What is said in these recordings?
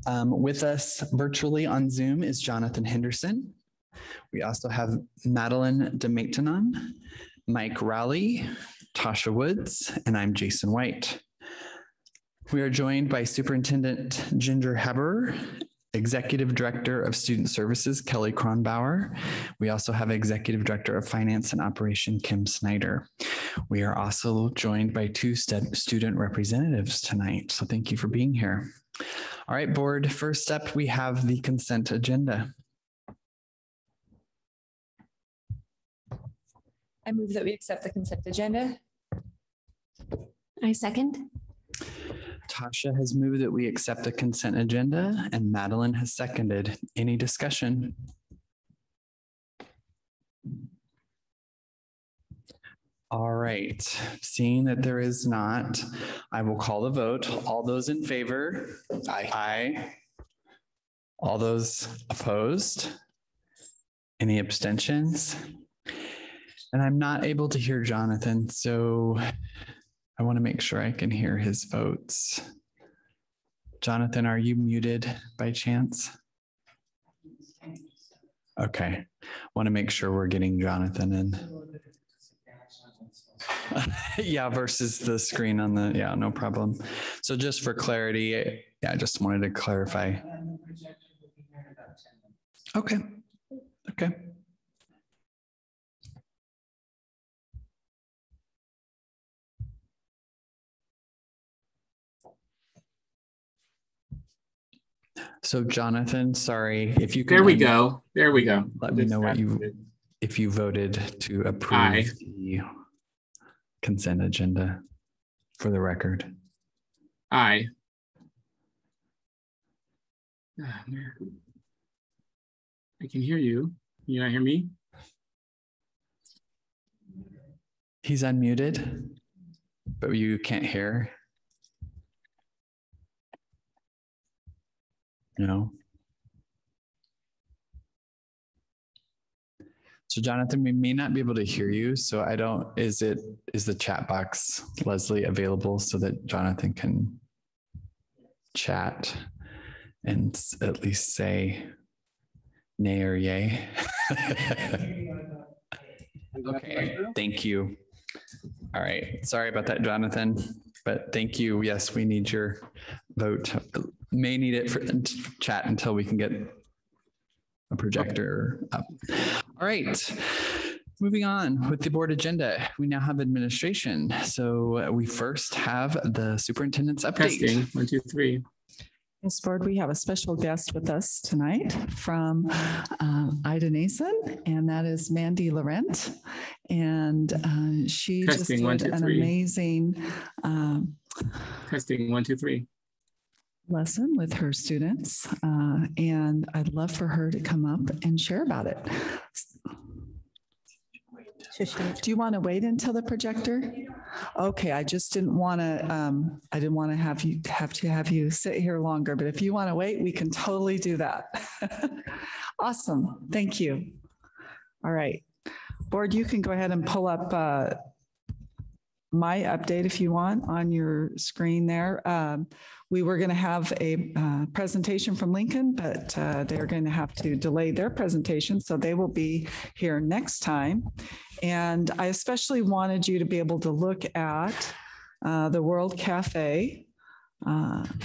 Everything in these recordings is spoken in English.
With us virtually on Zoom is Jonathan Henderson. We also have Madeline DeMatenon, Mike Rowley, Tasha Woods, and I'm Jason White. We are joined by Superintendent Ginger Haber, Executive Director of Student Services, Kelly Kronbauer. We also have Executive Director of Finance and Operation, Kim Snyder. We are also joined by two student representatives tonight, so thank you for being here. All right, board, first up, we have the consent agenda. I move that we accept the consent agenda. I second. Tasha has moved that we accept the consent agenda, and Madeline has seconded. Any discussion? All right, seeing that there is not, I will call the vote. All those in favor? Aye. Aye. All those opposed? Any abstentions? And I'm not able to hear Jonathan, so I want to make sure I can hear his votes. Jonathan, are you muted by chance? Okay, want to make sure we're getting Jonathan in. Yeah, versus the screen on the, yeah, no problem. So just for clarity, yeah, I just wanted to clarify. Okay, okay. So Jonathan, sorry, if you can. There we go. There we go. Let me know what if you voted to approve the consent agenda for the record. Aye. I can hear you. Can you not hear me? He's unmuted, but you can't hear. No. So Jonathan, we may not be able to hear you. So I don't, is the chat box, Leslie, available so that Jonathan can chat and at least say nay or yay? Okay, thank you. All right, sorry about that, Jonathan, but thank you. Yes, we need your vote. May need it for chat until we can get a projector up. All right, moving on with the board agenda. We now have administration. So we first have the superintendent's update. Testing, 1, 2, 3. Yes, board, we have a special guest with us tonight from Ida Nason, and that is Mandy Laurent. And she Testing, just 1, did 2, an 3. amazing Testing, 1, 2, 3. lesson with her students. And I'd love for her to come up and share about it. Do you want to wait until the projector? Okay, I just didn't want to, I didn't want to have you sit here longer, but if you want to wait, we can totally do that. Awesome, thank you. All right, board, you can go ahead and pull up my update if you want on your screen there. We were going to have a presentation from Lincoln, but they're going to have to delay their presentation, so they will be here next time. And I especially wanted you to be able to look at the World Cafe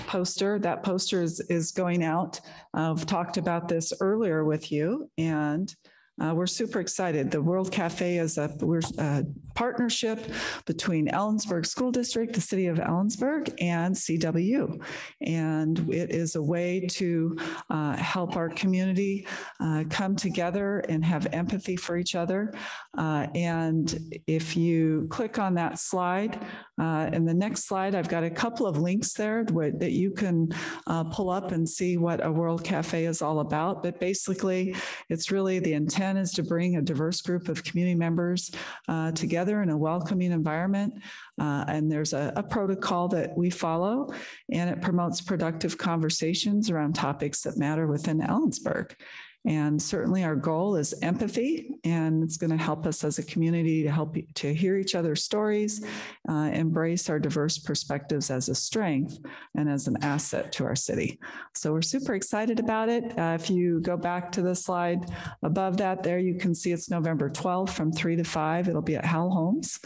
poster. That poster is going out. I've talked about this earlier with you, and we're super excited. The World Cafe is a partnership between Ellensburg School District, the City of Ellensburg, and CW. And it is a way to help our community come together and have empathy for each other. And if you click on that slide, in the next slide, I've got a couple of links there that you can pull up and see what a World Cafe is all about. But basically, it's really the intent is to bring a diverse group of community members together in a welcoming environment. And there's a protocol that we follow, and it promotes productive conversations around topics that matter within Ellensburg. And certainly our goal is empathy, and it's going to help us as a community to hear each other's stories, embrace our diverse perspectives as a strength and as an asset to our city. So we're super excited about it. If you go back to the slide above that, there you can see it's November 12th from 3 to 5. It'll be at Hal Holmes.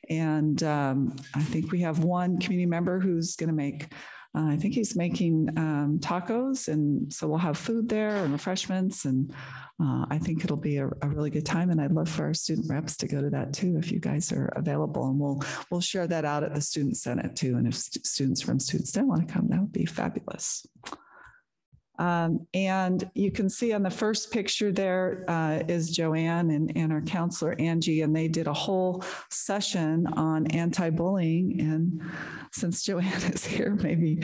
And I think we have one community member who's going to make I think he's making tacos, and so we'll have food there and refreshments, and I think it'll be a really good time. And I'd love for our student reps to go to that too, if you guys are available, and we'll share that out at the Student Senate too. And if students from Student Senate want to come, that would be fabulous. And you can see on the first picture there is Joanne and our counselor Angie, and they did a whole session on anti-bullying. And since Joanne is here, maybe,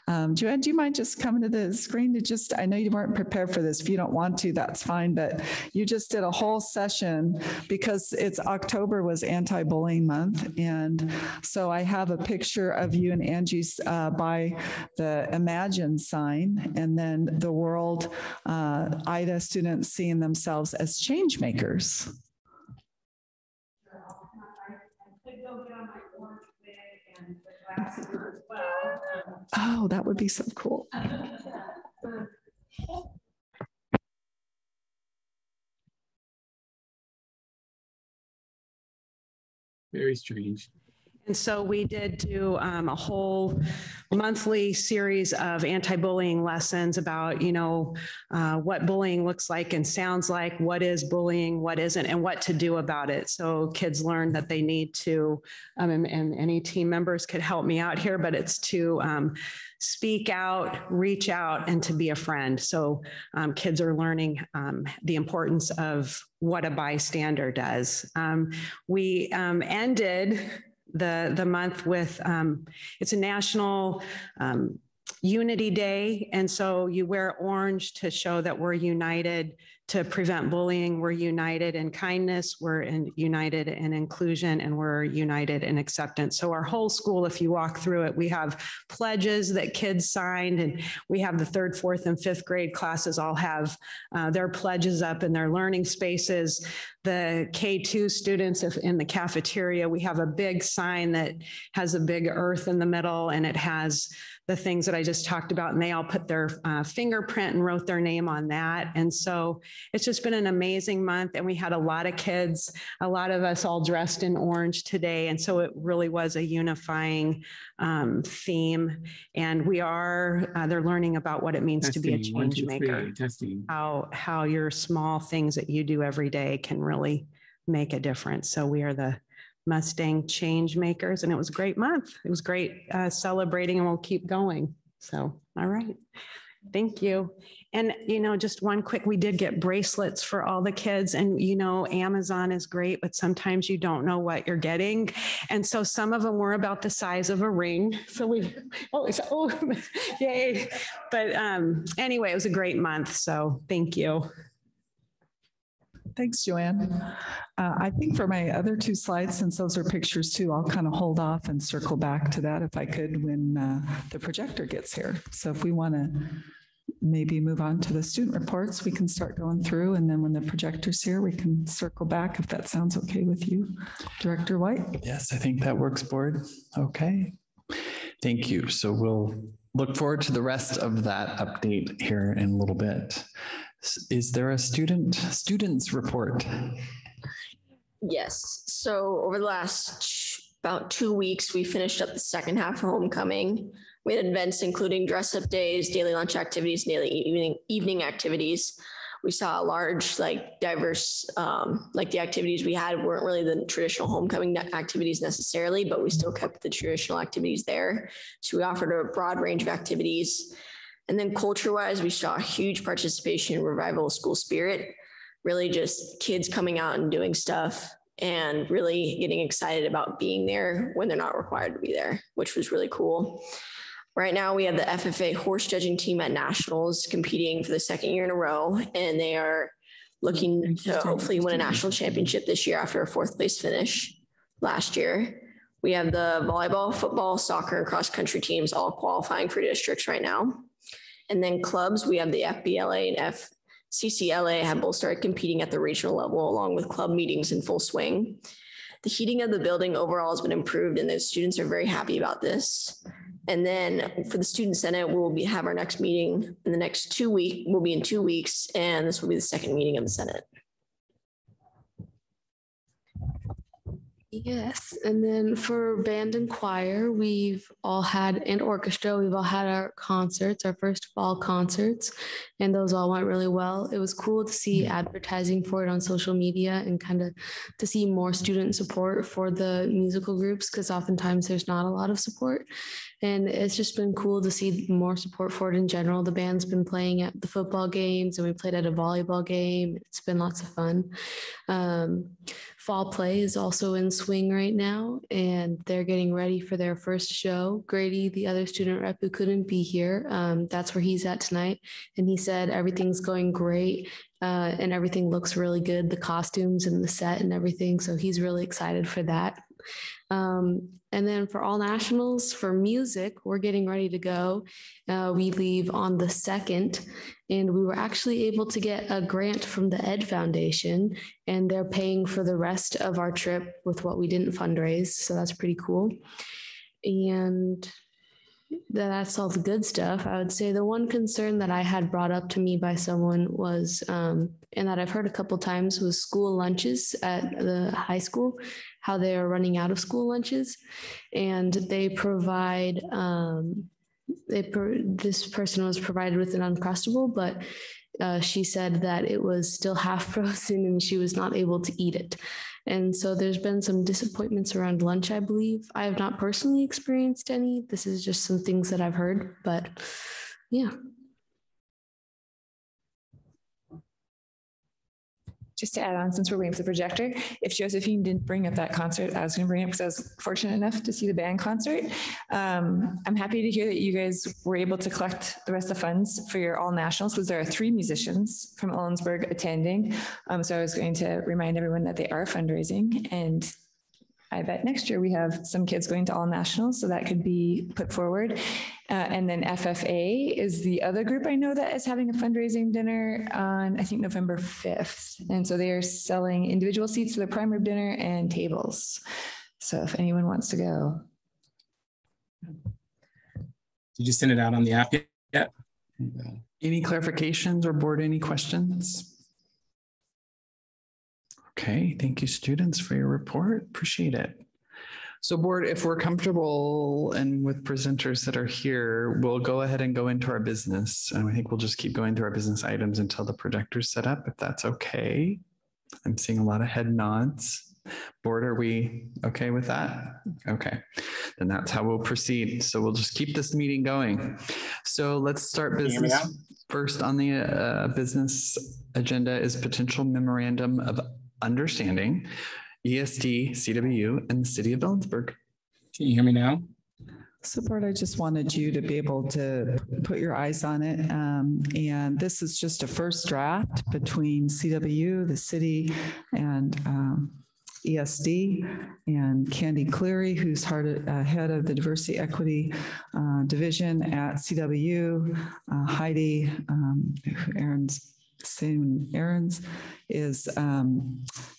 Joanne, do you mind just coming to the screen to just, I know you weren't prepared for this. If you don't want to, that's fine, but you just did a whole session because it's October was anti-bullying month. And so I have a picture of you and Angie's by the Imagine sign, and then the world IDA students seeing themselves as change makers. Oh, that would be so cool. Very strange. And so we did do a whole monthly series of anti-bullying lessons about, what bullying looks like and sounds like, what is bullying, what isn't, and what to do about it. So kids learn that they need to, and any team members could help me out here, but it's to speak out, reach out, and to be a friend. So kids are learning the importance of what a bystander does. We ended the month with, it's a national unity day. And so you wear orange to show that we're united to prevent bullying. We're united in kindness, we're united in inclusion, and we're united in acceptance. So our whole school, if you walk through it, we have pledges that kids signed, and we have the 3rd, 4th, and 5th grade classes all have their pledges up in their learning spaces. The K2 students in the cafeteria, we have a big sign that has a big earth in the middle, and it has the things that I just talked about, and they all put their fingerprint and wrote their name on that. And so it's just been an amazing month, and we had a lot of kids, a lot of us all dressed in orange today. And so it really was a unifying theme. And they're learning about what it means to be a change maker. Testing. How your small things that you do every day can really make a difference. So we are the Mustang change makers, and it was a great month. It was great celebrating, and we'll keep going. So, all right. Thank you. And, just one quick, we did get bracelets for all the kids, and, Amazon is great, but sometimes you don't know what you're getting. And so some of them were about the size of a ring. So yay. But anyway, it was a great month. So thank you. Thanks, Joanne. I think for my other 2 slides, since those are pictures too, I'll kind of hold off and circle back to that if I could when the projector gets here. So if we want to maybe move on to the student reports, we can start going through, and then when the projector's here, we can circle back if that sounds okay with you, Director White. Yes, I think that works, board. Okay. Thank you. So we'll look forward to the rest of that update here in a little bit. Is there a student's report? Yes. So over the last about 2 weeks, we finished up the second half of homecoming. We had events including dress-up days, daily lunch activities, daily evening activities. We saw a large, diverse, the activities we had weren't really the traditional homecoming activities necessarily, but we still kept the traditional activities there. So we offered a broad range of activities. And then culture-wise, we saw a huge participation in revival of school spirit, really just kids coming out and doing stuff and really getting excited about being there when they're not required to be there, which was really cool. Right now, we have the FFA horse judging team at nationals competing for the 2nd year in a row, and they are looking to hopefully win a national championship this year after a 4th place finish last year. We have the volleyball, football, soccer, and cross country teams all qualifying for districts right now. And then clubs, we have the FBLA and CCLA have both started competing at the regional level along with club meetings in full swing. The heating of the building overall has been improved and the students are very happy about this. And then for the Student Senate, we'll have our next meeting in the next 2 weeks, will be in 2 weeks, and this will be the second meeting of the Senate. Yes, and then for band and choir, we've all had, and orchestra, we've all had our concerts, our first fall concerts, and those all went really well. It was cool to see advertising for it on social media and kind of to see more student support for the musical groups, because oftentimes there's not a lot of support. And it's just been cool to see more support for it in general. The band's been playing at the football games and we played at a volleyball game. It's been lots of fun. Fall play is also in swing right now, and they're getting ready for their first show. Grady, the other student rep who couldn't be here, that's where he's at tonight. And he said everything's going great and everything looks really good, the costumes and the set and everything. So he's really excited for that. And then for all nationals, for music, we're getting ready to go. We leave on the 2nd, and we were actually able to get a grant from the Ed Foundation, and they're paying for the rest of our trip with what we didn't fundraise. So that's pretty cool. And that's all the good stuff. I would say the one concern that I had brought up to me by someone was, and that I've heard a couple times, was school lunches at the high school, how they are running out of school lunches, and they provide, this person was provided with an Uncrustable, but she said that it was still half frozen and she was not able to eat it. And so there's been some disappointments around lunch, I believe. I have not personally experienced any. This is just some things that I've heard, but yeah. Just to add on, since we're waiting for the projector, if Josephine didn't bring up that concert, I was going to bring it because I was fortunate enough to see the band concert. I'm happy to hear that you guys were able to collect the rest of the funds for your all nationals, because there are 3 musicians from Ellensburg attending. So I was going to remind everyone that they are fundraising, and I bet next year we have some kids going to all nationals, so that could be put forward. And then FFA is the other group I know that is having a fundraising dinner on, I think, November 5th. And so they are selling individual seats for the prime rib dinner and tables. So if anyone wants to go. Did you send it out on the app yet? Any clarifications or board, any questions? Okay, thank you, students, for your report. Appreciate it. So board, if we're comfortable and with presenters that are here, we'll go ahead and go into our business. And I think we'll just keep going through our business items until the projector's set up, if that's okay. I'm seeing a lot of head nods. Board, are we okay with that? Okay, then that's how we'll proceed. So we'll just keep this meeting going. So let's start business. First on the business agenda is potential memorandum of understanding, ESD, CWU, and the City of Ellensburg. Can you hear me now? So, Bart, I just wanted you to be able to put your eyes on it. And this is just a first draft between CWU, the city, and ESD, and Candy Cleary, who's head of the Diversity Equity Division at CWU, Heidi, Aaron's is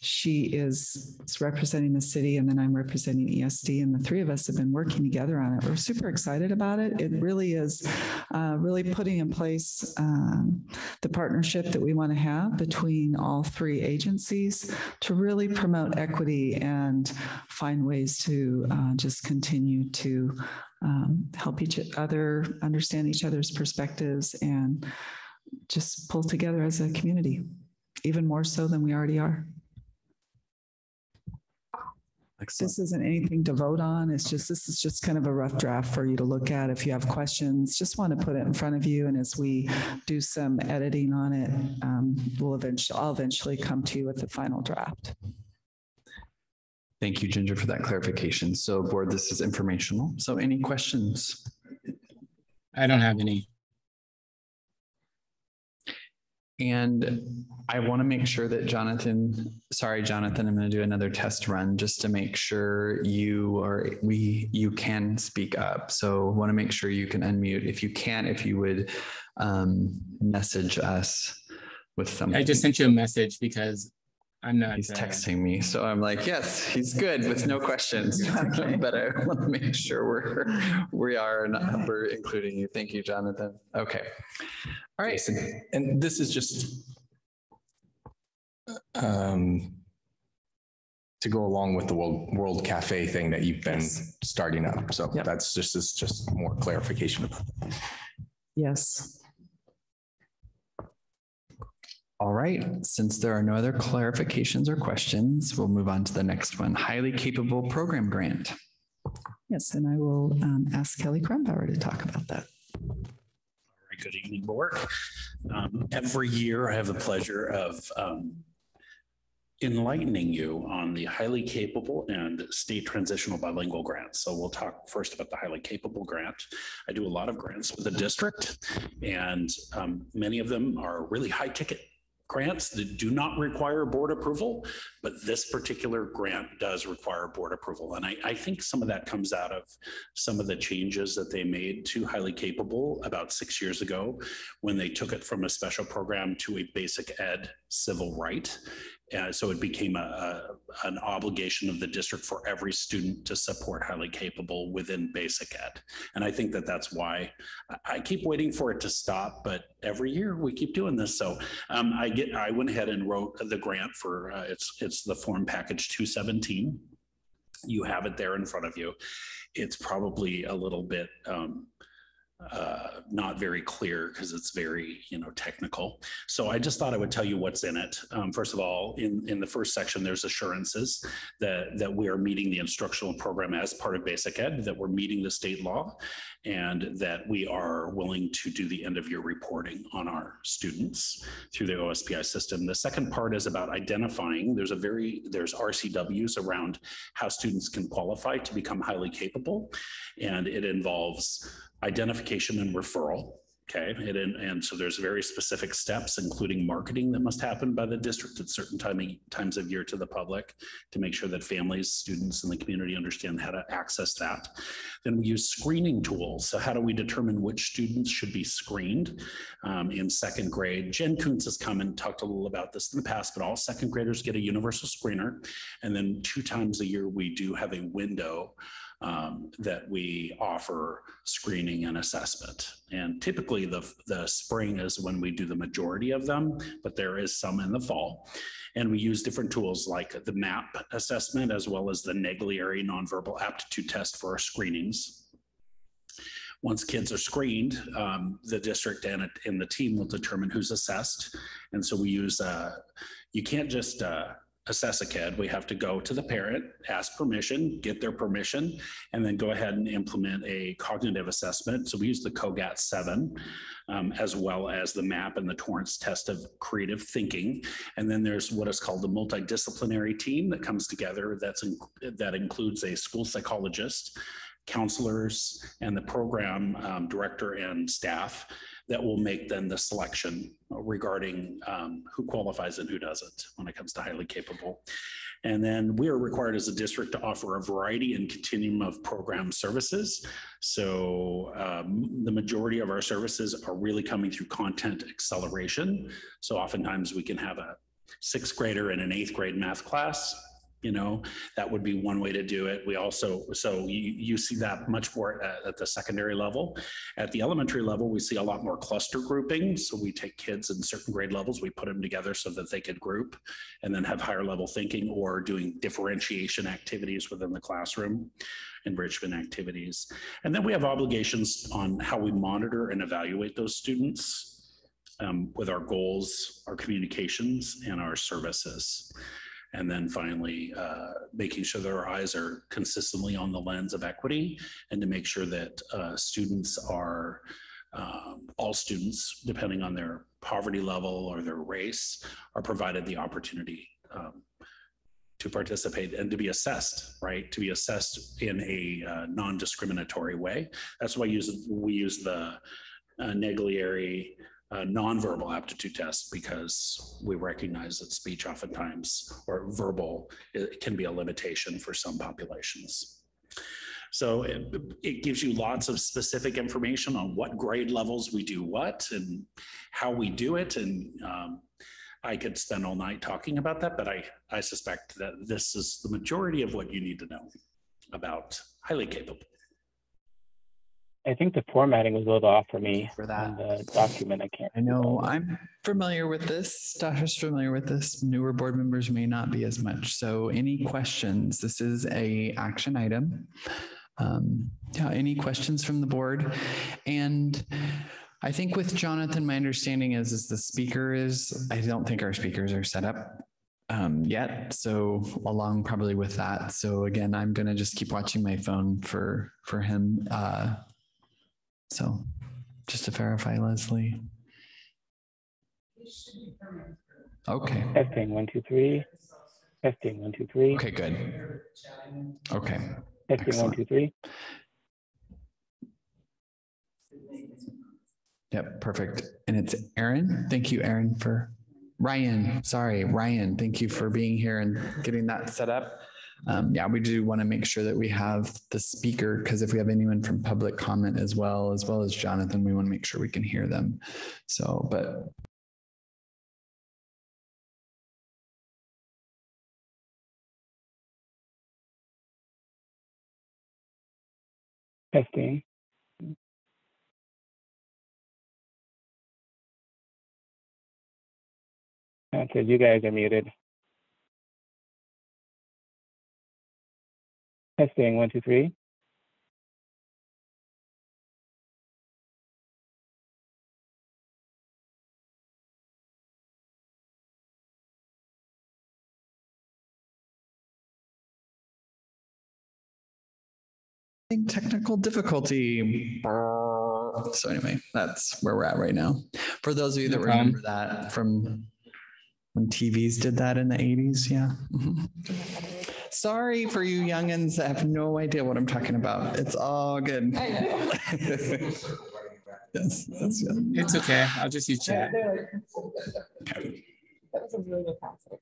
she is representing the city, and then I'm representing ESD, and the 3 of us have been working together on it. We're super excited about it. It really is really putting in place the partnership that we want to have between all 3 agencies to really promote equity and find ways to just continue to help each other understand each other's perspectives and just pull together as a community, even more so than we already are. Excellent. This isn't anything to vote on. This is just kind of a rough draft for you to look at. If you have questions, just want to put it in front of you. And as we do some editing on it, I'll eventually come to you with the final draft. Thank you, Ginger, for that clarification. So board, this is informational. So any questions? I don't have any. And I want to make sure that Jonathan, I'm going to do another test run just to make sure you can speak up. So want to make sure you can unmute. If you can't, if you would message us with something. I just sent you a message because I'm not. He's texting me, so I'm like, yes, he's good with no questions. But I want to make sure we're including you. Thank you, Jonathan. Okay. All right. Jason, and this is just to go along with the World Cafe thing that you've been starting up. So that's just more clarification. Yes. All right, since there are no other clarifications or questions, we'll move on to the next one, highly capable program grant. Yes, and I will ask Kelly Krumbauer to talk about that. Good evening, board. Every year I have the pleasure of enlightening you on the highly capable and state transitional bilingual grants. So we'll talk first about the highly capable grant. I do a lot of grants with the district, and many of them are really high ticket grants that do not require board approval, but this particular grant does require board approval. And I think some of that comes out of some of the changes that they made to highly capable about 6 years ago, when they took it from a special program to a basic ed civil right. So it became an obligation of the district for every student to support highly capable within basic ed. And I think that that's why I keep waiting for it to stop, but every year we keep doing this. So I went ahead and wrote the grant for, it's the form package 217. You have it there in front of you. It's probably a little bit, not very clear because it's very, technical. So I just thought I would tell you what's in it. First of all, in the first section, there's assurances that we are meeting the instructional program as part of basic ed, that we're meeting the state law, and that we are willing to do the end of year reporting on our students through the OSPI system. The second part is about identifying, there's RCWs around how students can qualify to become highly capable, and it involves identification and referral. Okay, and so there's very specific steps, including marketing that must happen by the district at certain times of year to the public to make sure that families, students, and the community understand how to access that. Then we use screening tools. So how do we determine which students should be screened in second grade? Jen Kuntz has come and talked a little about this in the past, but all second graders get a universal screener. And then 2 times a year, we do have a window that we offer screening and assessment. And typically the spring is when we do the majority of them, but there is some in the fall. And we use different tools like the MAP assessment, as well as the Naglieri nonverbal aptitude test for our screenings. Once kids are screened, the district and the team will determine who's assessed. And so we use, you can't just assess a kid. We have to go to the parent, ask permission, get their permission, and then go ahead and implement a cognitive assessment. So we use the COGAT-7, as well as the MAP and the Torrance test of creative thinking. And then there's what is called the multidisciplinary team that comes together. That includes a school psychologist, counselors, and the program director and staff that will make then the selection regarding who qualifies and who doesn't when it comes to highly capable. And then we are required as a district to offer a variety and continuum of program services. So the majority of our services are really coming through content acceleration. So oftentimes we can have a 6th grader in an 8th grade math class. That would be one way to do it. We also, so you see that much more at the secondary level. At the elementary level, we see a lot more cluster grouping. So we take kids in certain grade levels, we put them together so that they could group and then have higher level thinking, or doing differentiation activities within the classroom, enrichment activities. And then we have obligations on how we monitor and evaluate those students with our goals, our communications, and our services. And then finally, making sure that our eyes are consistently on the lens of equity, and to make sure that students are, all students, depending on their poverty level or their race, are provided the opportunity to participate and to be assessed, right? To be assessed in a non-discriminatory way. That's why we use the Naglieri nonverbal aptitude test, because we recognize that speech oftentimes, or verbal, it can be a limitation for some populations. So it gives you lots of specific information on what grade levels we do what and how we do it. And I could spend all night talking about that, but I suspect that this is the majority of what you need to know about highly capable. I think the formatting was a little off for me For that. on the document. I can't. I know I'm familiar with this. Tasha's familiar with this. Newer board members may not be as much. So any questions? This is a action item. Yeah, any questions from the board? And I think with Jonathan, my understanding is the speaker is, I don't think our speakers are set up yet. So along probably with that. So again, I'm going to just keep watching my phone for him. So just to verify, Leslie. Okay. Testing 1, 2, 3. Testing 1, 2, 3. Okay, good. Okay. Testing Excellent. 1, 2, 3. Yep, perfect. And it's Aaron. Thank you, Aaron, for Ryan. Sorry, Ryan. Thank you for being here and getting that set up. Yeah, we do want to make sure that we have the speaker, because if we have anyone from public comment as well as Jonathan, we want to make sure we can hear them. So, but Testing. It says you guys are muted. Testing 1, 2, 3. technical difficulty. So anyway, that's where we're at right now. For those of you that remember that from when TVs did that in the 80s, yeah. Sorry for you youngins that have no idea what I'm talking about. It's all good. I know. Yes, that's good. It's okay. I'll just use chat. Okay. That was a really good concert.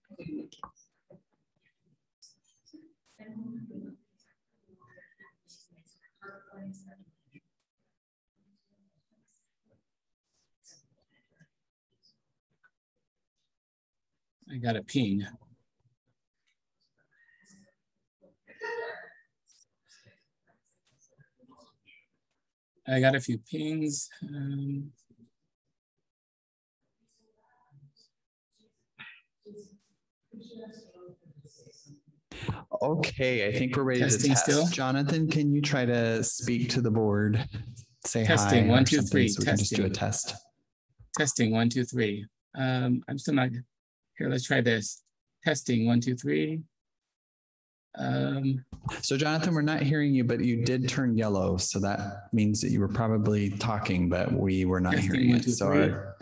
I got a ping. I got a few pings. Okay, I think we're ready to test. Still? Jonathan, can you try to speak to the board? Say testing, hi. 1, 2, 3. So we can just do a test. Testing 1, 2, 3. I'm still not here. Let's try this. Testing 1, 2, 3. So Jonathan, we're not hearing you, but you did turn yellow. So that means that you were probably talking, but we were not hearing it. So our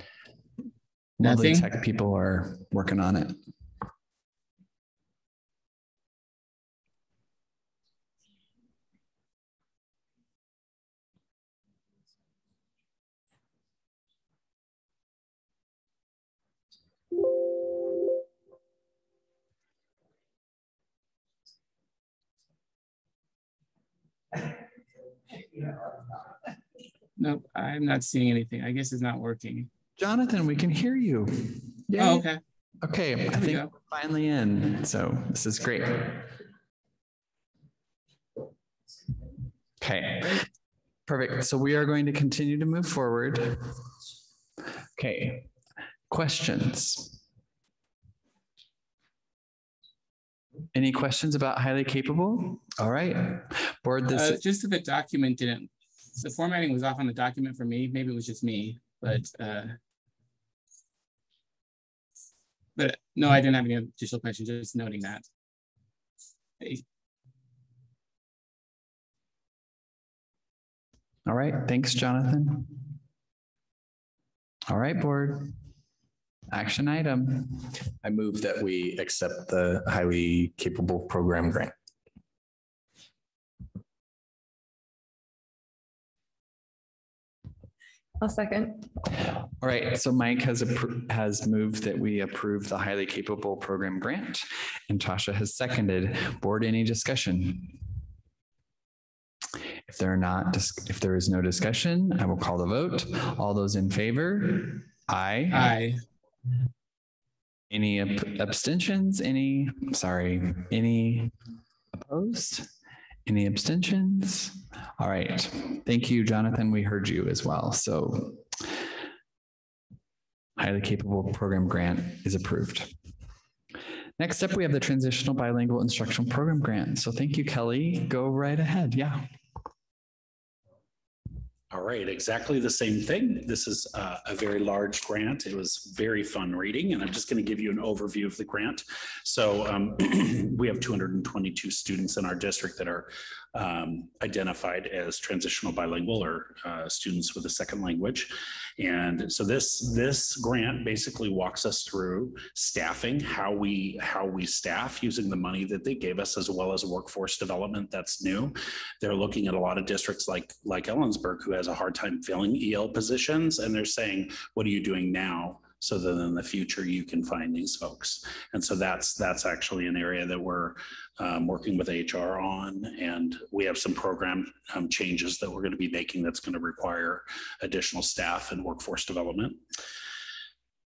lovely tech people are working on it. Nope, I'm not seeing anything. I guess it's not working. Jonathan, we can hear you. Yay. Oh, okay. Okay, I think we're finally in. So this is great. Okay, perfect. So we are going to continue to move forward. Okay, questions? Any questions about highly capable? All right, board. This just if the document didn't. The formatting was off on the document for me. Maybe it was just me, but no, I didn't have any additional questions. Just noting that. Hey. All right. Thanks, Jonathan. All right, board. Action item. I move that we accept the highly capable program grant. I'll second. All right, so Mike has moved that we approve the highly capable program grant, and Tasha has seconded. Board, any discussion? If if there is no discussion, I will call the vote. All those in favor? Aye. Aye. Any abstentions? Any opposed? Any abstentions? All right. Thank you, Jonathan. We heard you as well. So highly capable program grant is approved. Next up, we have the Transitional Bilingual Instructional Program grant. So thank you, Kelly. Go right ahead. Yeah. All right, exactly the same thing. This is a very large grant. It was very fun reading, and I'm just going to give you an overview of the grant. So we have 222 students in our district that are identified as transitional bilingual or students with a second language. And so this grant basically walks us through staffing, how we staff using the money that they gave us, as well as workforce development that's new. They're looking at a lot of districts like Ellensburg, who has a hard time filling EL positions, and they're saying, what are you doing now so that in the future you can find these folks? And so that's actually an area that we're working with HR on, and we have some program changes that we're going to be making that's going to require additional staff and workforce development.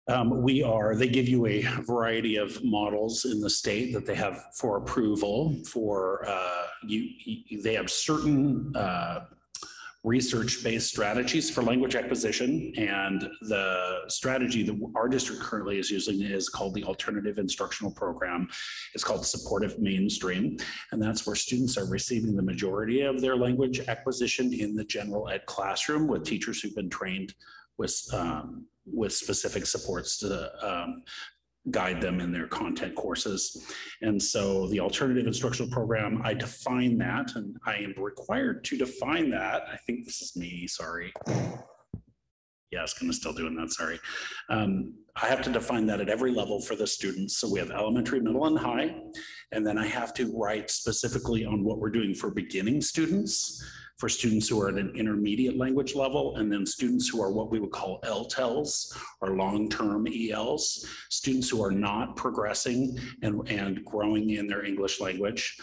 They give you a variety of models in the state that they have for approval for they have certain research-based strategies for language acquisition, and the strategy that our district currently is using is called the Alternative Instructional Program. It's called Supportive Mainstream, and that's where students are receiving the majority of their language acquisition in the general ed classroom with teachers who've been trained with specific supports to guide them in their content courses. And so the alternative instructional program, I define that, and I am required to define that. I think this is me, sorry. Yeah, it's kind of still doing that, sorry. I have to define that at every level for the students. So we have elementary, middle, and high. And then I have to write specifically on what we're doing for beginning students, for students who are at an intermediate language level, and then students who are what we would call LTELs, or long-term ELs, students who are not progressing and growing in their English language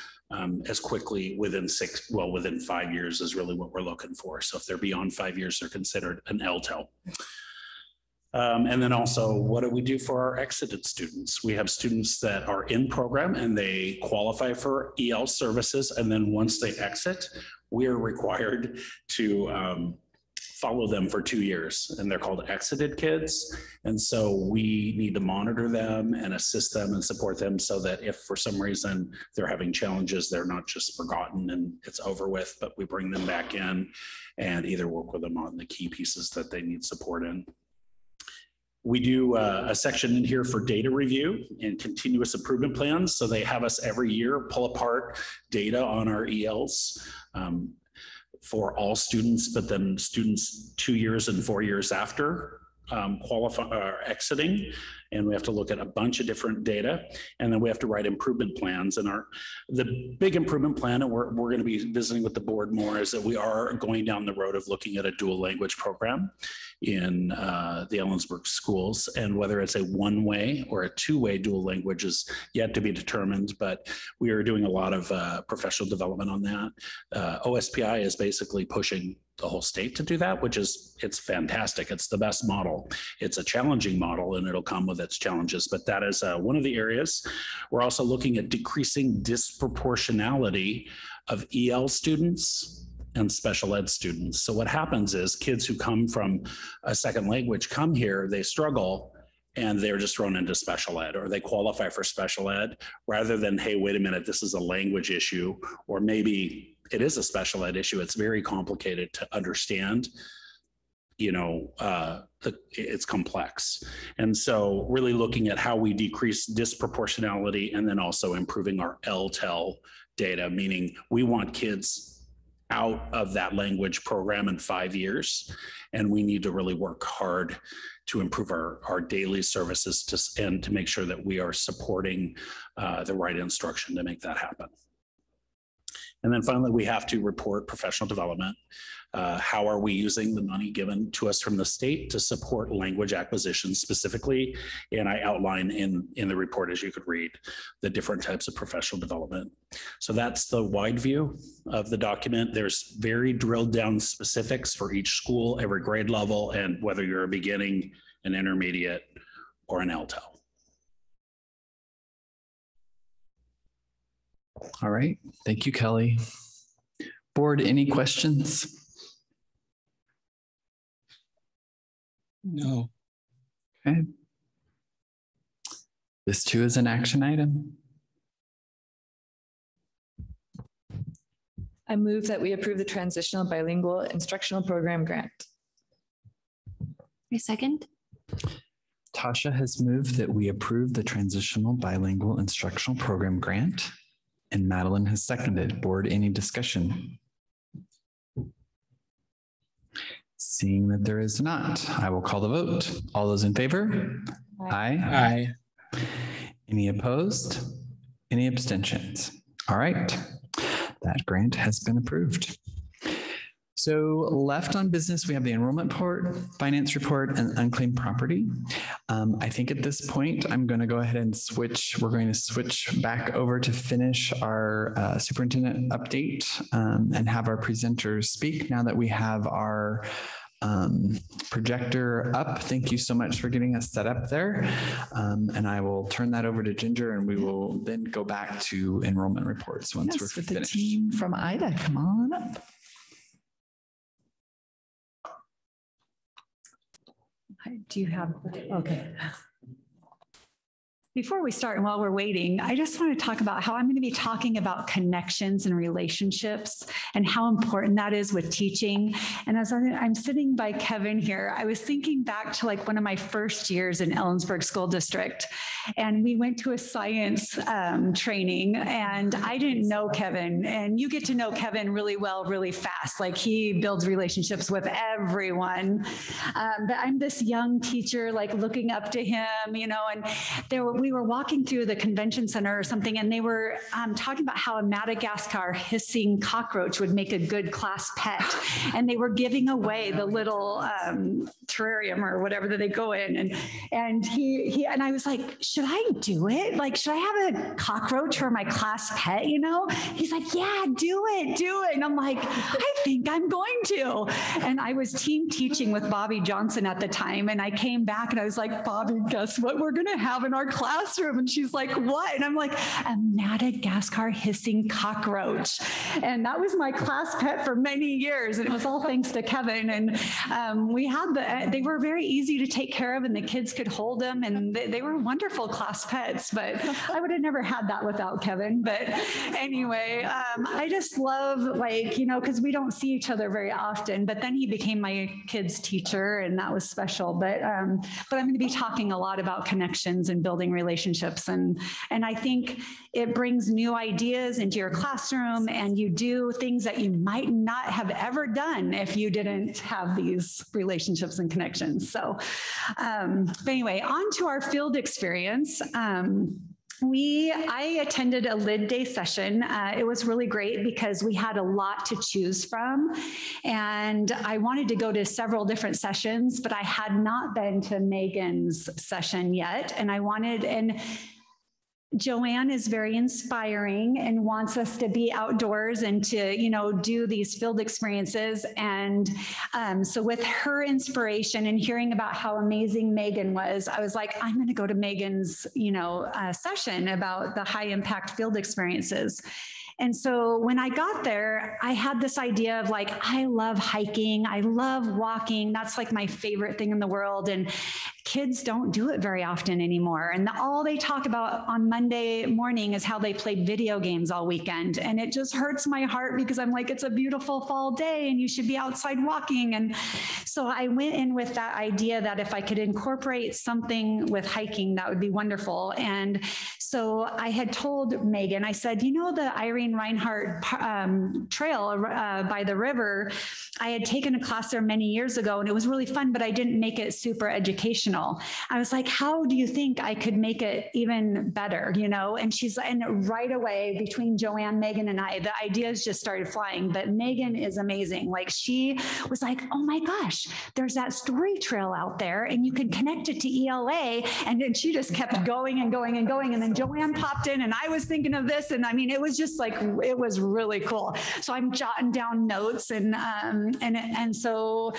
as quickly within 5 years is really what we're looking for. So if they're beyond 5 years, they're considered an LTEL. And then also, what do we do for our exited students? We have students that are in program and they qualify for EL services, and then once they exit, we are required to follow them for 2 years, and they're called exited kids. And so we need to monitor them and assist them and support them so that if for some reason they're having challenges, they're not just forgotten and it's over with, but we bring them back in and either work with them on the key pieces that they need support in. We do a section in here for data review and continuous improvement plans. So they have us every year pull apart data on our ELs for all students, but then students 2 years and 4 years after exiting. And we have to look at a bunch of different data, and then we have to write improvement plans. And the big improvement plan, and we're going to be visiting with the board more, is that we are going down the road of looking at a dual language program in the Ellensburg schools, and whether it's a one-way or a two-way dual language is yet to be determined, but we are doing a lot of professional development on that. OSPI is basically pushing the whole state to do that, it's fantastic. It's the best model. It's a challenging model, and it'll come with its challenges, but that is one of the areas. We're also looking at decreasing disproportionality of EL students and special ed students. So what happens is kids who come from a second language come here, they struggle, and they're just thrown into special ed, or they qualify for special ed rather than, hey, wait a minute, this is a language issue, or maybe it is a special ed issue. It's very complicated to understand. It's complex. And so really looking at how we decrease disproportionality and then also improving our LTEL data, meaning we want kids out of that language program in 5 years, and we need to really work hard to improve our daily services and to make sure that we are supporting the right instruction to make that happen. And then finally, we have to report professional development. How are we using the money given to us from the state to support language acquisition specifically? And I outline in the report, as you could read, the different types of professional development. So that's the wide view of the document. There's very drilled down specifics for each school, every grade level, and whether you're a beginning, an intermediate, or an LTEL. All right. Thank you, Kelly. Board, any questions? No. Okay. This too is an action item. I move that we approve the Transitional Bilingual Instructional Program grant. I second. Tasha has moved that we approve the Transitional Bilingual Instructional Program grant, and Madeline has seconded. Board, any discussion? Seeing that there is not, I will call the vote. All those in favor? Aye. Aye. Any opposed? Any abstentions? All right, that grant has been approved. So left on business, we have the enrollment report, finance report, and unclaimed property. I think at this point, I'm going to go ahead and switch. We're going to switch back over to finish our superintendent update and have our presenters speak now that we have our projector up. Thank you so much for getting us set up there. And I will turn that over to Ginger, and we will then go back to enrollment reports once we're with finished. the team from IDA, come on up. Do you have, okay. Before we start and while we're waiting, I just want to talk about how I'm going to be talking about connections and relationships and how important that is with teaching. And as I'm sitting by Kevin here, I was thinking back to like one of my first years in Ellensburg School District. And we went to a science training, and I didn't know Kevin. And you get to know Kevin really well, really fast. Like he builds relationships with everyone. But I'm this young teacher, like looking up to him, you know, and we were walking through the convention center or something, and they were talking about how a Madagascar hissing cockroach would make a good class pet. And they were giving away the little terrarium or whatever that they go in. And I was like, should I do it? Like, should I have a cockroach for my class pet, you know? He's like, yeah, do it. And I'm like, I think I'm going to. And I was team teaching with Bobby Johnson at the time. And I came back and I was like, Bobby, guess what we're going to have in our classroom? And she's like, what? And I'm like, a Madagascar hissing cockroach. And that was my class pet for many years. And it was all thanks to Kevin. And we had they were very easy to take care of, and the kids could hold them, and they were wonderful class pets, but I would have never had that without Kevin. But anyway, I just love, like, you know, because we don't see each other very often, but then he became my kids' teacher, and that was special. But I'm going to be talking a lot about connections and building relationships. And I think it brings new ideas into your classroom, and you do things that you might not have ever done if you didn't have these relationships and connections. So but anyway, on to our field experience. I attended a lid day session. It was really great because we had a lot to choose from, and I wanted to go to several different sessions, but I had not been to Megan's session yet. And Joanne is very inspiring and wants us to be outdoors and to, you know, do these field experiences. And so with her inspiration and hearing about how amazing Megan was, I was like, I'm going to go to Megan's, you know, session about the high impact field experiences. And so when I got there, I had this idea of like, I love hiking. I love walking. That's like my favorite thing in the world. And kids don't do it very often anymore. And all they talk about on Monday morning is how they played video games all weekend. And it just hurts my heart because I'm like, it's a beautiful fall day and you should be outside walking. And so I went in with that idea that if I could incorporate something with hiking, that would be wonderful. And so I had told Megan, I said, you know, the Irene Reinhardt trail by the river, I had taken a class there many years ago and it was really fun, but I didn't make it super educational. emotional. I was like, how do you think I could make it even better? You know? And she's like, and right away between Joanne, Megan, and I, the ideas just started flying. But Megan is amazing. Like she was like, oh my gosh, there's that story trail out there and you can connect it to ELA. And then she just kept going and going and going. And then Joanne popped in and I was thinking of this. And I mean, it was just like, it was really cool. So I'm jotting down notes and so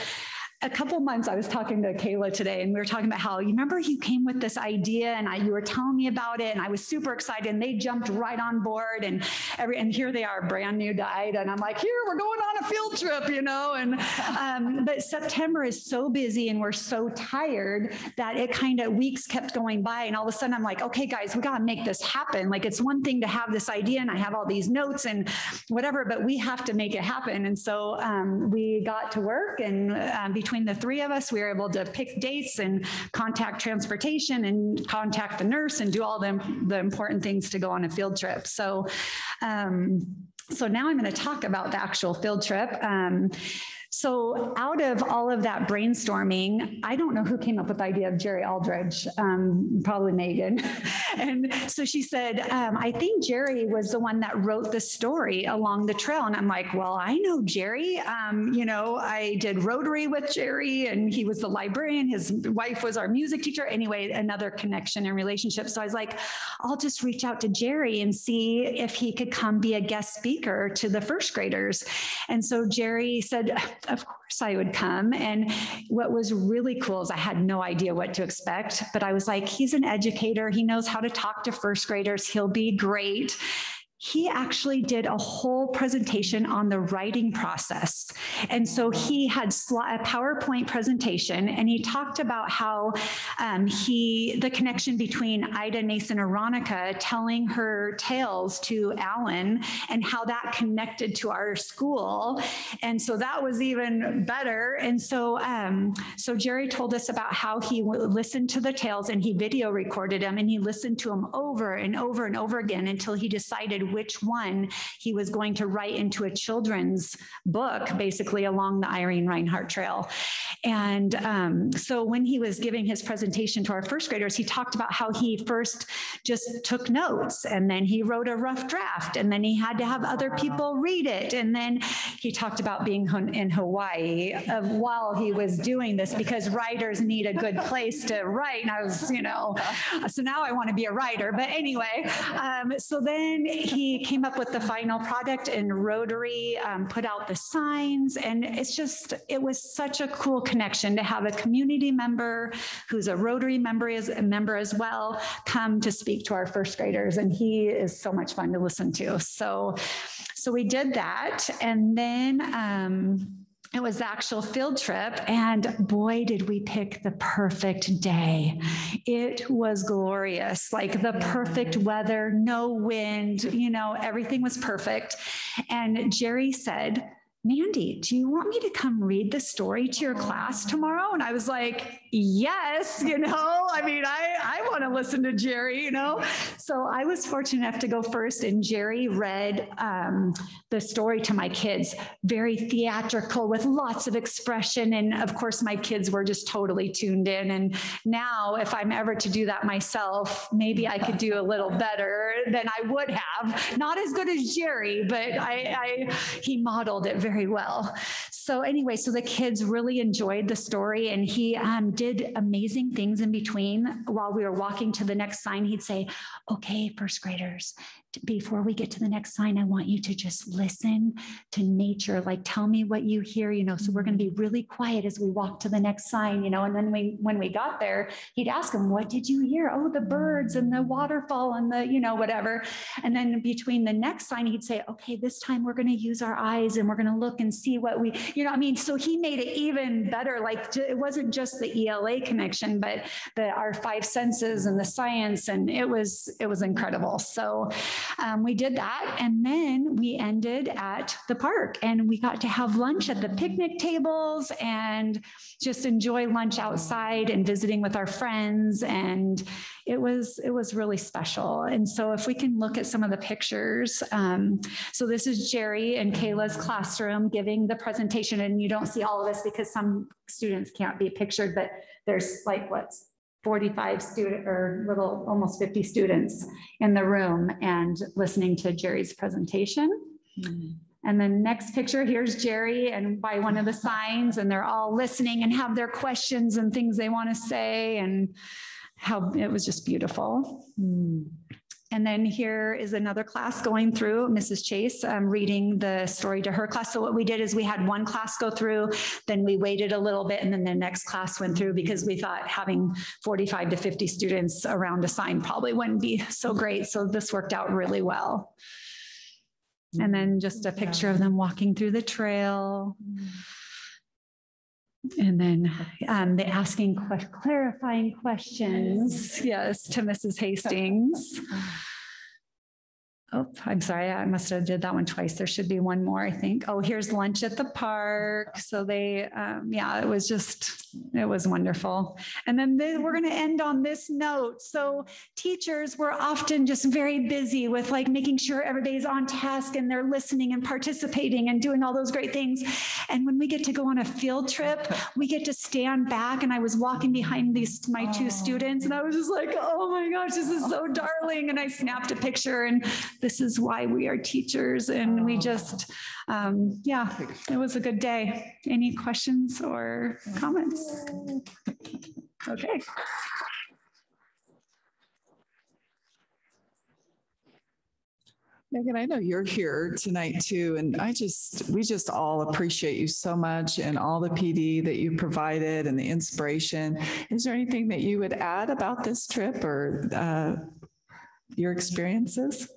a couple months, I was talking to Kayla today, and we were talking about how, you remember you came with this idea and you were telling me about it, and I was super excited, and they jumped right on board, and here they are, brand new died, and I'm like, here, we're going on a field trip, you know, and but September is so busy, and we're so tired that it kind of weeks kept going by, and all of a sudden I'm like, okay, guys, we got to make this happen. Like, it's one thing to have this idea, and I have all these notes and whatever, but we have to make it happen. And so we got to work, and between the three of us, we were able to pick dates and contact transportation and contact the nurse and do all the important things to go on a field trip. So, so now I'm going to talk about the actual field trip. So out of all of that brainstorming, I don't know who came up with the idea of Jerry Aldridge, probably Megan. And so she said, I think Jerry was the one that wrote the story along the trail. And I'm like, well, I know Jerry. You know, I did Rotary with Jerry, and he was the librarian. His wife was our music teacher. Anyway, another connection and relationship. So I was like, I'll just reach out to Jerry and see if he could come be a guest speaker to the first graders. And so Jerry said, of course I would come. And what was really cool is I had no idea what to expect, but I was like, he's an educator. He knows how to talk to first graders. He'll be great. He actually did a whole presentation on the writing process. And so he had a PowerPoint presentation, and he talked about how the connection between Ida, Nason, and Veronica telling her tales to Alan, and how that connected to our school. And so that was even better. And so, so Jerry told us about how he listened to the tales, and he video recorded them, and he listened to them over and over and over again until he decided which one he was going to write into a children's book, basically along the Irene Reinhardt Trail. And so when he was giving his presentation to our first graders, he talked about how he first just took notes, and then he wrote a rough draft, and then he had to have other people read it. And then he talked about being in Hawaii while he was doing this, because writers need a good place to write. And I was, you know, so now I want to be a writer. But anyway, so then he came up with the final product, and Rotary put out the signs. And it was such a cool connection to have a community member who's a Rotary member as well come to speak to our first graders. And he is so much fun to listen to. So we did that. And then it was the actual field trip, and boy, did we pick the perfect day. It was glorious, like the perfect weather, no wind, you know, everything was perfect. And Jerry said, Mandy, do you want me to come read the story to your class tomorrow? And I was like, yes, you know, I mean, I want to listen to Jerry, you know? So I was fortunate enough to go first, and Jerry read the story to my kids, very theatrical with lots of expression. And of course, my kids were just totally tuned in. And now if I'm ever to do that myself, maybe I could do a little better than I would have. Not as good as Jerry, but he modeled it very well. So anyway, so the kids really enjoyed the story, and he did amazing things in between. While we were walking to the next sign, he'd say, okay, first graders, before we get to the next sign, I want you to just listen to nature. Like, tell me what you hear, you know, so we're going to be really quiet as we walk to the next sign, you know. And then when we got there, he'd ask them, what did you hear? Oh, the birds and the waterfall and the, you know, whatever. And then between the next sign, he'd say, okay, this time we're going to use our eyes and we're going to look and see what we, you know, I mean, so he made it even better. Like, it wasn't just the ELA connection, but our five senses and the science. And it was incredible. So we did that, and then we ended at the park, and we got to have lunch at the picnic tables and just enjoy lunch outside and visiting with our friends. And it was really special. And so if we can look at some of the pictures. So this is Jerry and Kayla's classroom giving the presentation, and you don't see all of this because some students can't be pictured, but there's like, 45 student or little, almost 50 students in the room and listening to Jerry's presentation. And then next picture, here's Jerry and by one of the signs, and they're all listening and have their questions and things they want to say, and how it was just beautiful. And then here is another class going through, Mrs. Chase reading the story to her class. So what we did is we had one class go through, then we waited a little bit, and then the next class went through because we thought having 45 to 50 students around a sign probably wouldn't be so great. So this worked out really well. And then just a picture of them walking through the trail. And then they asking clarifying questions, yes, to Mrs. Hastings. Oh, I'm sorry, I must have did that one twice. There should be one more, I think. Oh, here's lunch at the park. So they, yeah, it was wonderful. And then we're going to end on this note. So teachers were often just very busy with like making sure everybody's on task and they're listening and participating and doing all those great things. And when we get to go on a field trip, we get to stand back. And I was walking behind my two students and I was just like, oh my gosh, this is so darling. And I snapped a picture, and this is why we are teachers. And we just, yeah, it was a good day. Any questions or comments? Okay. Megan, I know you're here tonight too, and we just all appreciate you so much and all the PD that you provided and the inspiration. Is there anything that you would add about this trip or your experiences?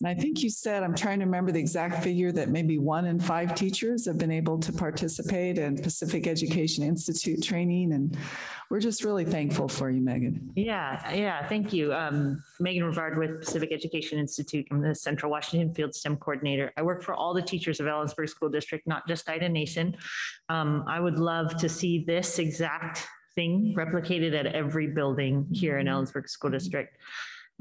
And I think you said, I'm trying to remember the exact figure, that maybe 1 in 5 teachers have been able to participate in Pacific Education Institute training. And we're just really thankful for you, Megan. Yeah, thank you. Megan Rivard with Pacific Education Institute. I'm the Central Washington Field STEM Coordinator. I work for all the teachers of Ellensburg School District, not just Ida Nation. I would love to see this exact thing replicated at every building here in Ellensburg School District.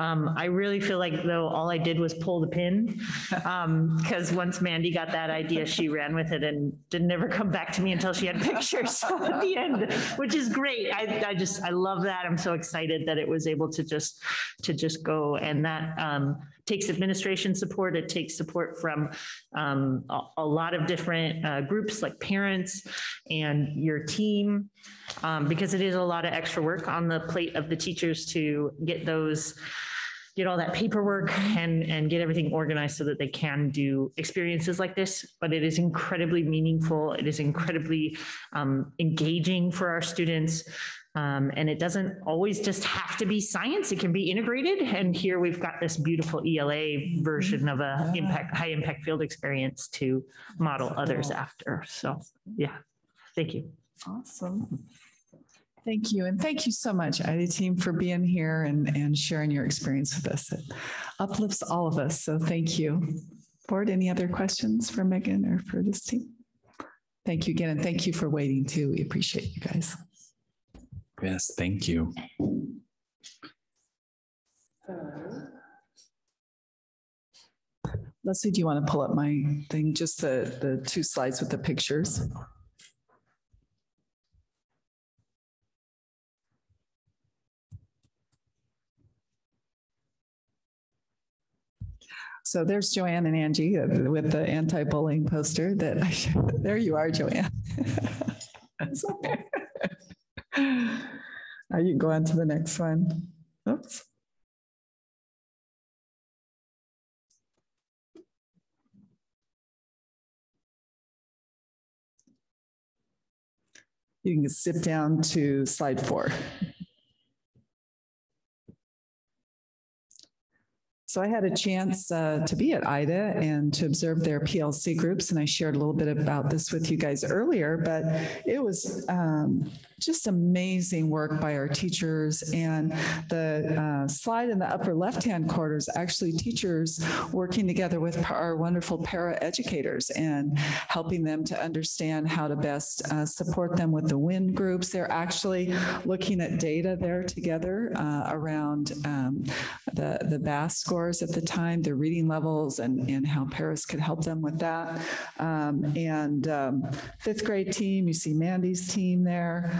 I really feel like, though, all I did was pull the pin, because once Mandy got that idea, she ran with it and didn't ever come back to me until she had pictures at the end, which is great. I love that. I'm so excited that it was able to just go, and that takes administration support. It takes support from a lot of different groups like parents and your team, because it is a lot of extra work on the plate of the teachers to get all that paperwork and get everything organized so that they can do experiences like this. But it is incredibly meaningful. It is incredibly engaging for our students. And it doesn't always just have to be science. It can be integrated. And here we've got this beautiful ELA version of a high impact field experience to model others after. So yeah, thank you. Awesome. Thank you. And thank you so much, IDA team, for being here and sharing your experience with us. It uplifts all of us. So thank you. Board, any other questions for Megan or for this team? Thank you again. And thank you for waiting too. We appreciate you guys. Yes, thank you. Leslie, do you want to pull up my thing? Just the 2 slides with the pictures. So there's Joanne and Angie with the anti-bullying poster that I showed. There you are, Joanne. That's okay. You can go on to the next one. Oops. You can skip down to slide 4. So I had a chance to be at IDA and to observe their PLC groups, and I shared a little bit about this with you guys earlier, but it was just amazing work by our teachers. And the slide in the upper left-hand corner is actually teachers working together with our wonderful para-educators and helping them to understand how to best support them with the WIN groups. They're actually looking at data there together around the BAS score scores at the time, their reading levels, and how Paris could help them with that. Fifth grade team, you see Mandy's team there.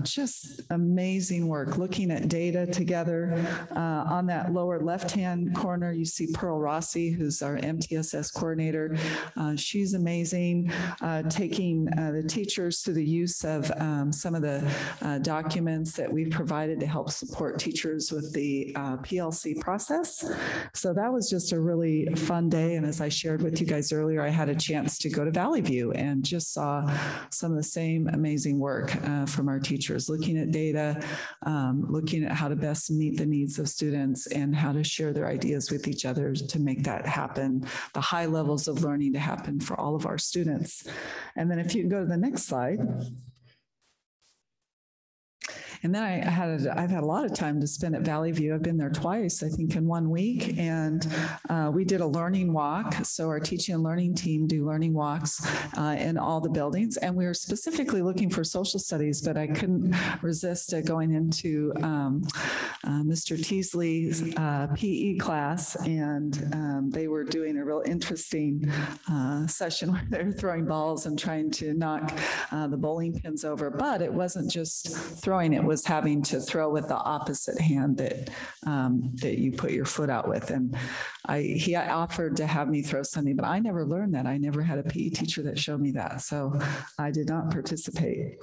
Just amazing work looking at data together. On that lower left-hand corner, you see Pearl Rossi, who's our MTSS coordinator. She's amazing, taking the teachers through the use of some of the documents that we've provided to help support teachers with the PLC process. So that was just a really fun day. And as I shared with you guys earlier, I had a chance to go to Valley View and just saw some of the same amazing work from our teachers, looking at data, looking at how to best meet the needs of students and how to share their ideas with each other to make that happen, the high levels of learning to happen for all of our students. And then if you can go to the next slide. And then I've had a lot of time to spend at Valley View. I've been there twice, I think in 1 week. And we did a learning walk. So our teaching and learning team do learning walks in all the buildings. And we were specifically looking for social studies, but I couldn't resist going into Mr. Teasley's PE class. And they were doing a real interesting session where they were throwing balls and trying to knock the bowling pins over. But it wasn't just throwing, it was having to throw with the opposite hand that you put your foot out with. And he offered to have me throw something, but I never learned that. I never had a PE teacher that showed me that. So I did not participate.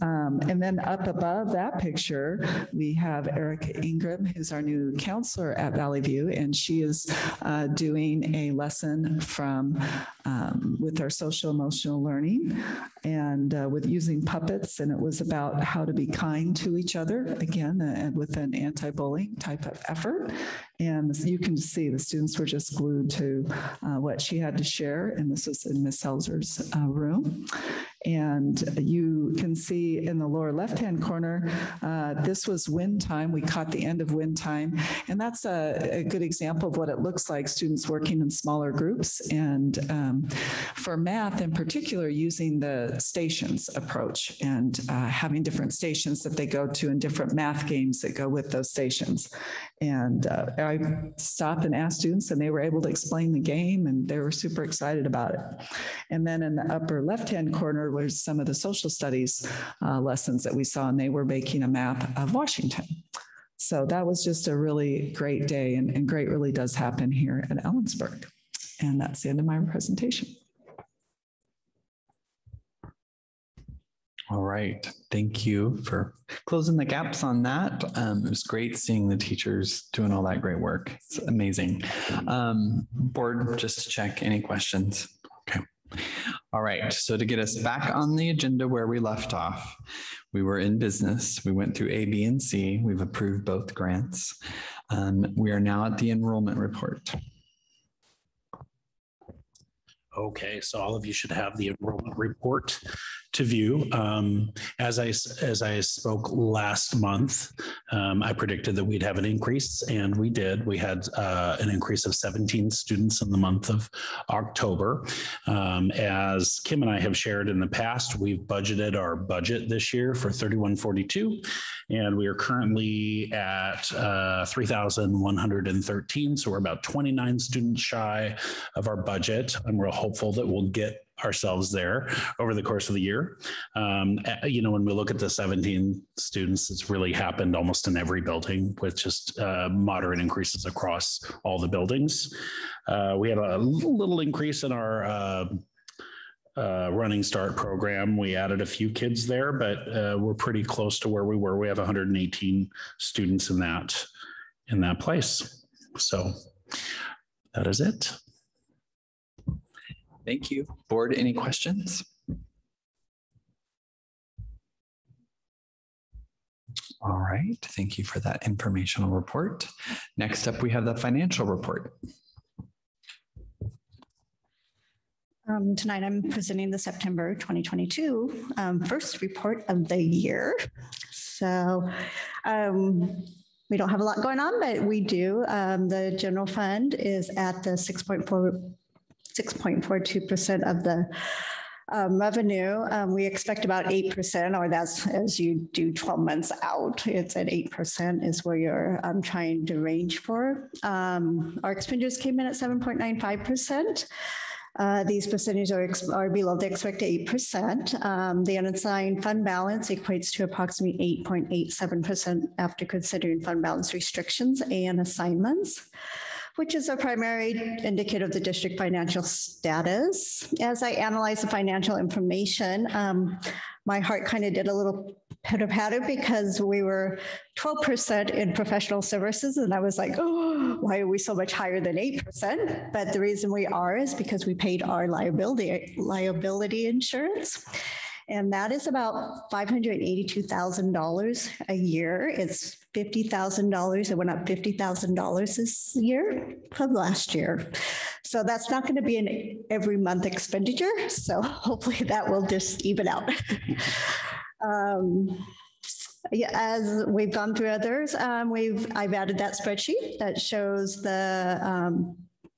And then up above that picture, we have Erica Ingram, who's our new counselor at Valley View, and she is doing a lesson from with our social emotional learning and with using puppets. And it was about how to be kind to each other, again, with an anti-bullying type of effort. And you can see the students were just glued to what she had to share. And this was in Miss Selzer's room. And you can see in the lower left-hand corner, this was win time. We caught the end of win time. And that's a good example of what it looks like, students working in smaller groups. And for math in particular, using the stations approach and having different stations that they go to and different math games that go with those stations. And I stopped and asked students, and they were able to explain the game, and they were super excited about it. And then in the upper left-hand corner was some of the social studies lessons that we saw, and they were making a map of Washington. So that was just a really great day, and great really does happen here at Ellensburg. And that's the end of my presentation. All right. Thank you for closing the gaps on that. It was great seeing the teachers doing all that great work. It's amazing. Board, just to check any questions. Okay. All right. So to get us back on the agenda where we left off, we were in business. We went through A, B, and C. We've approved both grants. We are now at the enrollment report. Okay, so all of you should have the enrollment report to view. As I spoke last month, I predicted that we'd have an increase, and we did. We had an increase of 17 students in the month of October. As Kim and I have shared in the past, we've budgeted our budget this year for 3142, and we are currently at 3,113. So we're about 29 students shy of our budget. I'm real hopeful that we'll get ourselves there over the course of the year. You know, when we look at the 17 students, it's really happened almost in every building with just moderate increases across all the buildings. We had a little increase in our Running Start program. We added a few kids there, but we're pretty close to where we were. We have 118 students in that place. So that is it. Thank you. Board, any questions? All right. Thank you for that informational report. Next up, we have the financial report. Tonight, I'm presenting the September 2022 first report of the year. So we don't have a lot going on, but we do. The general fund is at the 6.42% of the Revenue, we expect about 8%, or that's as you do 12 months out. It's at 8% is where you're trying to range for. Our expenditures came in at 7.95%. These percentages are below the expected 8%. The unassigned fund balance equates to approximately 8.87% after considering fund balance restrictions and assignments, which is a primary indicator of the district financial status. As I analyze the financial information, my heart kind of did a little pitter-patter because we were 12% in professional services. And I was like, oh, why are we so much higher than 8%? But the reason we are is because we paid our liability insurance. And that is about $582,000 a year. It's $50,000. It went up $50,000 this year from last year. So that's not going to be an every month expenditure. So hopefully that will just even out. Yeah, as we've gone through others, I've added that spreadsheet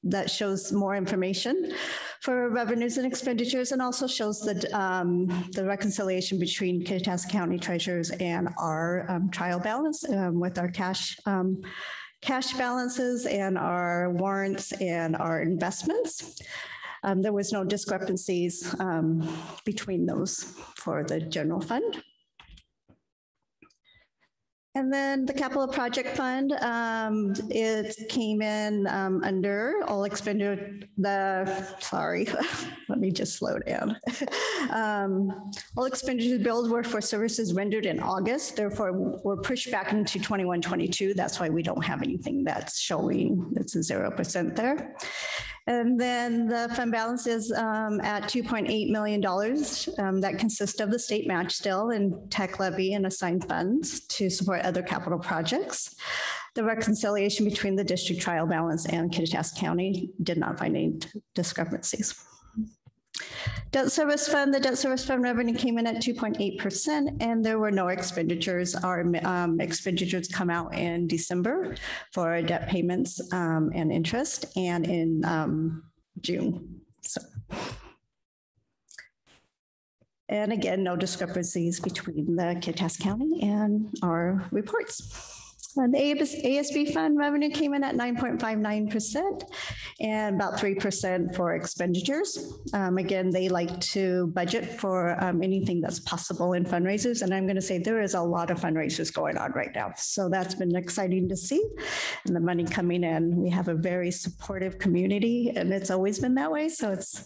that shows more information for revenues and expenditures, and also shows the reconciliation between Kittitas County treasurers and our trial balance with our cash balances and our warrants and our investments. There was no discrepancies between those for the general fund. And then the capital project fund, it came in under all expenditure, let me just slow down. All expenditures billed were for services rendered in August, therefore were pushed back into 21-22. That's why we don't have anything that's showing, it's a 0% there. And then the fund balance is at $2.8 million. That consists of the state match still and tech levy and assigned funds to support other capital projects. The reconciliation between the district trial balance and Kittitas County did not find any discrepancies. Debt service fund, the debt service fund revenue came in at 2.8%, and there were no expenditures. Our expenditures come out in December for debt payments and interest, and in June. So, and again, no discrepancies between the Kittitas County and our reports. The ASB fund revenue came in at 9.59% and about 3% for expenditures. Again, they like to budget for anything that's possible in fundraisers. And I'm going to say there is a lot of fundraisers going on right now. So that's been exciting to see. And the money coming in. We have a very supportive community, and it's always been that way. So it's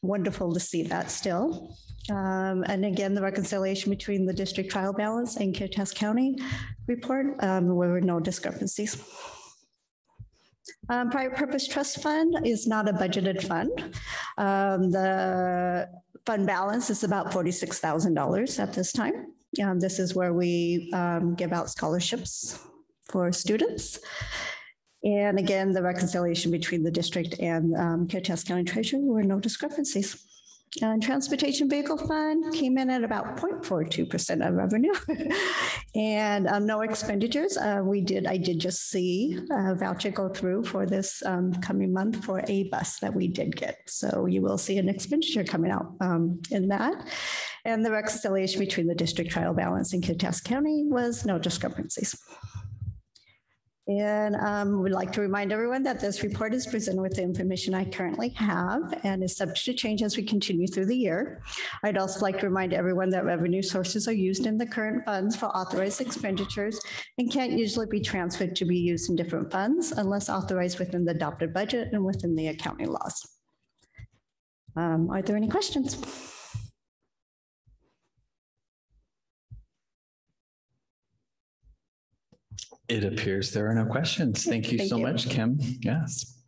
wonderful to see that still. And again, the reconciliation between the district trial balance and Kittitas County report, there were no discrepancies. Private purpose trust fund is not a budgeted fund. The fund balance is about $46,000 at this time. This is where we give out scholarships for students. And again, the reconciliation between the district and Kittitas County Treasurer were no discrepancies. Transportation vehicle fund came in at about 0.42% of revenue and no expenditures. I did just see a voucher go through for this coming month for a bus that we did get. So you will see an expenditure coming out in that. And the reconciliation between the district trial balance and Kittitas County was no discrepancies. And we'd like to remind everyone that this report is presented with the information I currently have and is subject to change as we continue through the year. I'd also like to remind everyone that revenue sources are used in the current funds for authorized expenditures and can't usually be transferred to be used in different funds unless authorized within the adopted budget and within the accounting laws. Are there any questions? It appears there are no questions. Thank you so much, Kim. Yes.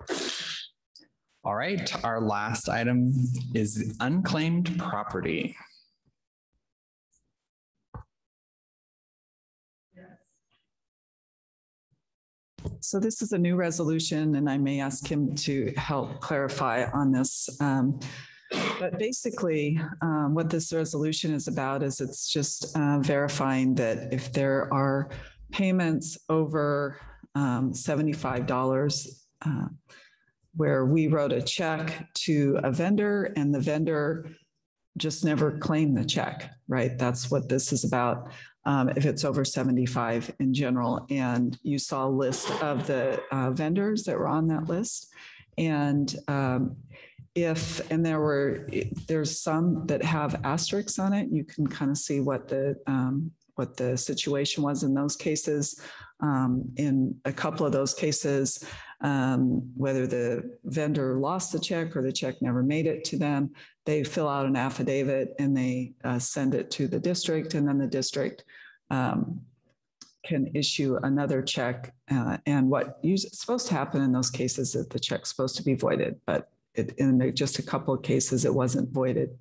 All right, our last item is unclaimed property. So this is a new resolution, and I may ask him to help clarify on this. But basically, what this resolution is about is it's just verifying that if there are payments over $75 where we wrote a check to a vendor and the vendor just never claim the check, right? That's what this is about. If it's over 75 in general, and you saw a list of the vendors that were on that list. And there's some that have asterisks on it, you can kind of see what the situation was in those cases. In a couple of those cases, whether the vendor lost the check or the check never made it to them, they fill out an affidavit and they send it to the district, and then the district can issue another check. And what is supposed to happen in those cases is the check's supposed to be voided, but in just a couple of cases, it wasn't voided,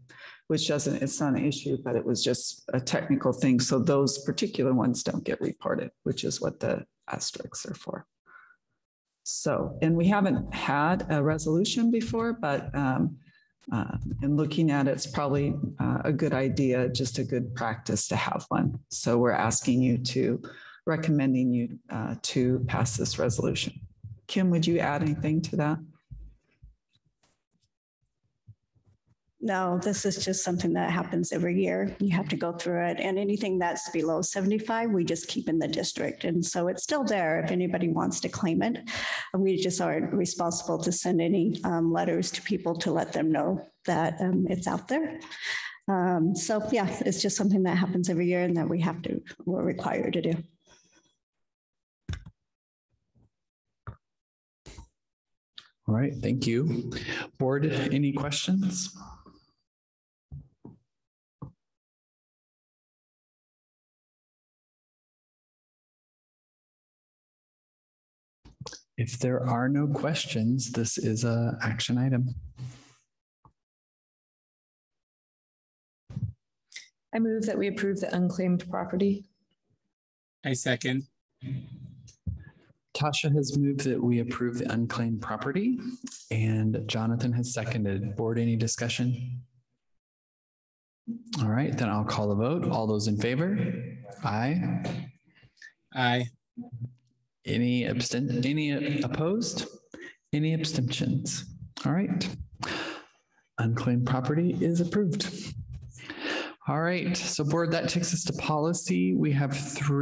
which it's not an issue, but it was just a technical thing. So those particular ones don't get reported, which is what the asterisks are for. So, and we haven't had a resolution before, but in looking at it, it's probably a good idea, just a good practice to have one. So we're recommending you to pass this resolution. Kim, would you add anything to that? No, this is just something that happens every year. You have to go through it. And anything that's below 75, we just keep in the district. And so it's still there if anybody wants to claim it. We just aren't responsible to send any letters to people to let them know that it's out there. So yeah, it's just something that happens every year and that we're required to do. All right, thank you. Board, any questions? If there are no questions, this is an action item. I move that we approve the unclaimed property. I second. Tasha has moved that we approve the unclaimed property, and Jonathan has seconded. Board, any discussion? All right, then I'll call the vote. All those in favor? Aye. Aye. Any opposed? Any abstentions? All right. Unclaimed property is approved. All right, so board, that takes us to policy. We have let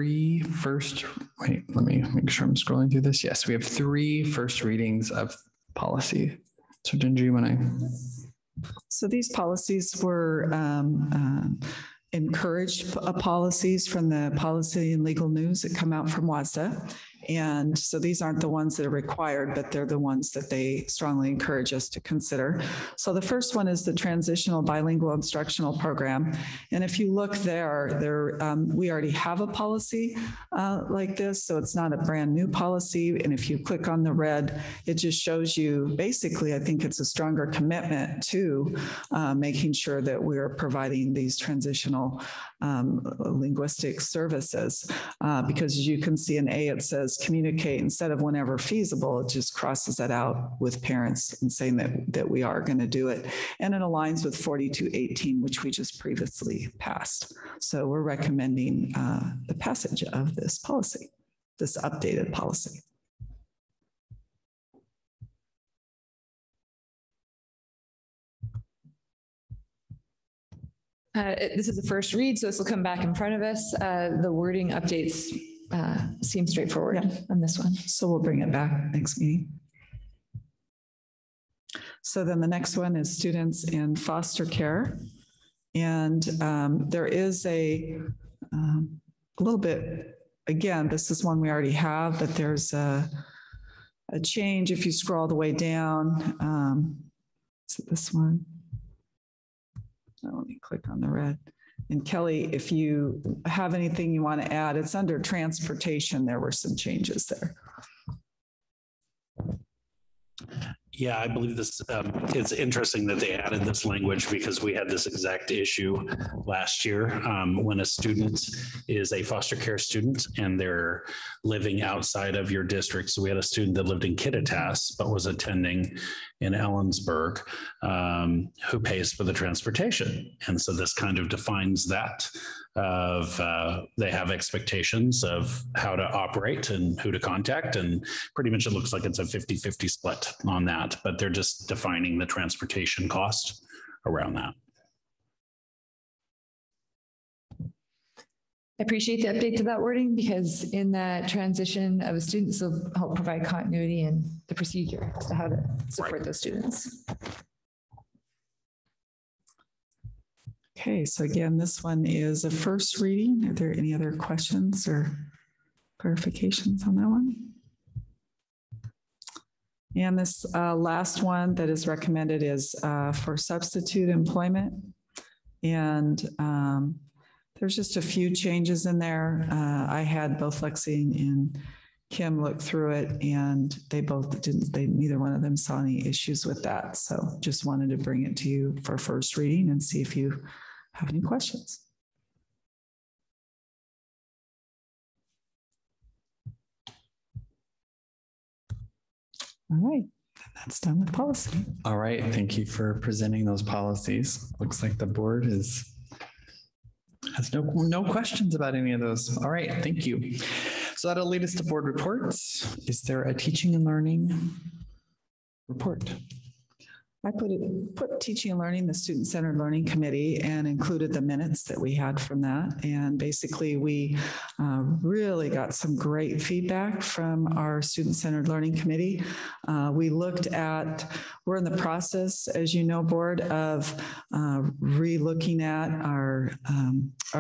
me make sure I'm scrolling through this. Yes, we have 3 first readings of policy. So Ginger, you want to? So these policies were encouraged policies from the Policy and Legal News that come out from WASDA. And so these aren't the ones that are required, but they're the ones that they strongly encourage us to consider. So the first one is the Transitional Bilingual Instructional Program. And if you look there, we already have a policy like this, so it's not a brand new policy. And if you click on the red, it just shows you, basically, I think it's a stronger commitment to making sure that we're providing these transitional linguistic services. Because as you can see in A, it says communicate instead of whenever feasible. It just crosses that out with parents and saying that we are going to do it. And it aligns with 4218, which we just previously passed. So we're recommending the passage of this policy, this updated policy. This is the first read, so this will come back in front of us. The wording updates seem straightforward on this one. So we'll bring it back next meeting. So then the next one is students in foster care. And there is a little bit, again, this is one we already have, but there's a change if you scroll the way down. Is it this one? Oh, let me click on the red. And Kelly, if you have anything you want to add, it's under transportation. There were some changes there. Yeah, I believe this, it's interesting that they added this language because we had this exact issue last year when a student is a foster care student and they're living outside of your district. So we had a student that lived in Kittitas but was attending in Ellensburg who pays for the transportation. And so this kind of defines that of they have expectations of how to operate and who to contact, and pretty much it looks like it's a 50-50 split on that, but they're just defining the transportation cost around that. I appreciate the update to that wording because in that transition of a student, this will help provide continuity in the procedure as to how to support those students. Okay, so again, this one is a first reading. Are there any other questions or clarifications on that one? And this last one that is recommended is for substitute employment. And there's just a few changes in there. I had both Lexi and Kim look through it, and they both didn't, neither one of them saw any issues with that. So just wanted to bring it to you for first reading and see if you have any questions. All right, that's done with policy. All right, thank you for presenting those policies. Looks like the board has no questions about any of those. All right, thank you. So that'll lead us to board reports. Is there a teaching and learning report? I put teaching and learning, the student-centered learning committee, and included the minutes that we had from that. And basically we really got some great feedback from our student-centered learning committee. We looked at, we're in the process, as you know, board, of re-looking at our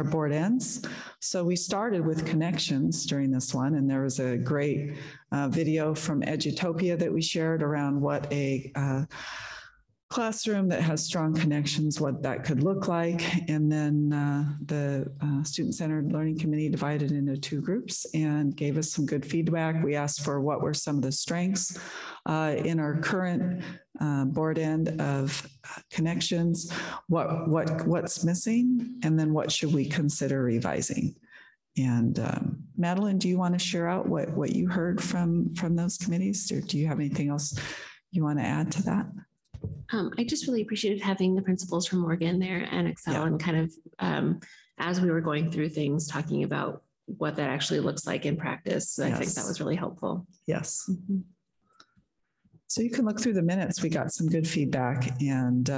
board ends. So we started with connections during this one, and there was a great video from Edutopia that we shared around what a classroom that has strong connections, what that could look like. And then the student-centered learning committee divided into two groups and gave us some good feedback. We asked for what were some of the strengths in our current board end of connections, what's missing, and then what should we consider revising. And Madeline, do you want to share out what you heard from those committees, or do you have anything else you want to add to that? I just really appreciated having the principals from Morgan there and Excel, and kind of as we were going through things, talking about what that actually looks like in practice. So I think that was really helpful. Yes. Mm-hmm. So you can look through the minutes. We got some good feedback, and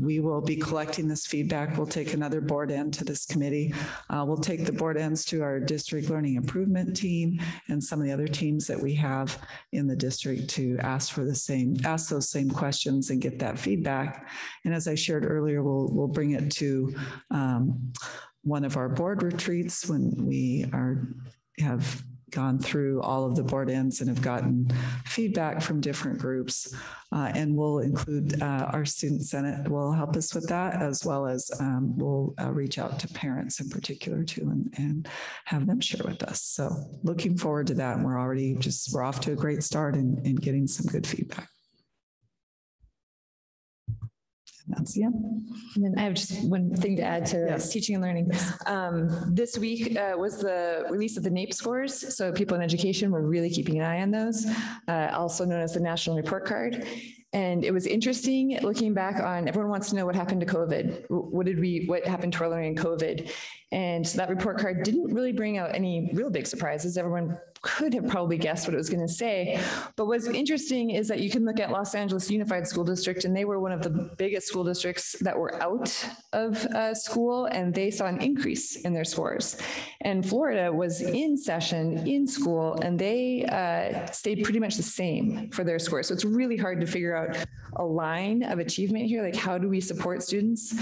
we will be collecting this feedback. We'll take another board end to this committee. We'll take the board ends to our district learning improvement team and some of the other teams that we have in the district to ask those same questions and get that feedback. And as I shared earlier, we'll bring it to one of our board retreats when we have gone through all of the board ends and have gotten feedback from different groups. And we'll include our student senate will help us with that, as well as we'll reach out to parents in particular too, and have them share with us. So looking forward to that. And we're off to a great start in getting some good feedback. That's the end. And then I have just one thing to add to teaching and learning. This week was the release of the NAEP scores. So people in education were really keeping an eye on those, also known as the National Report Card. And it was interesting looking back on, everyone wants to know what happened to COVID. What happened to our learning in COVID? And that report card didn't really bring out any real big surprises. Everyone could have probably guessed what it was going to say. But what's interesting is that you can look at Los Angeles Unified School District, and they were one of the biggest school districts that were out of school, and they saw an increase in their scores. And Florida was in session, in school, and they stayed pretty much the same for their scores. So it's really hard to figure out a line of achievement here, like how do we support students?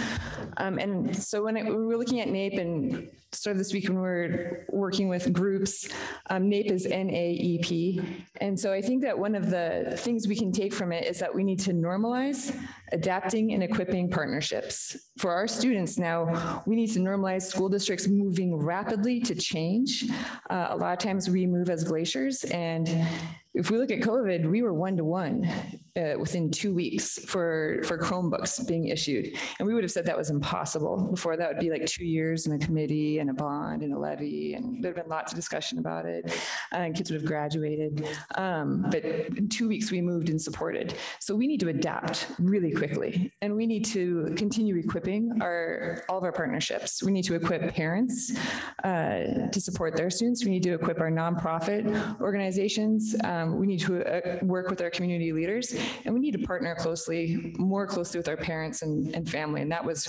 And so when we were looking at NAEP, and started this week when we were working with groups, NAEP is NAEP. And so I think that one of the things we can take from it is that we need to normalize adapting and equipping partnerships. For our students now, we need to normalize school districts moving rapidly to change. A lot of times we move as glaciers, and if we look at COVID, we were 1-to-1 within 2 weeks for Chromebooks being issued. And we would have said that was impossible. Before that would be like 2 years in a committee and a bond and a levy, and there'd been lots of discussion about it, and kids would have graduated. But in 2 weeks we moved and supported. So we need to adapt really quickly, and we need to continue equipping all of our partnerships. We need to equip parents to support their students. We need to equip our nonprofit organizations. We need to work with our community leaders, and we need to partner more closely with our parents and family. And that was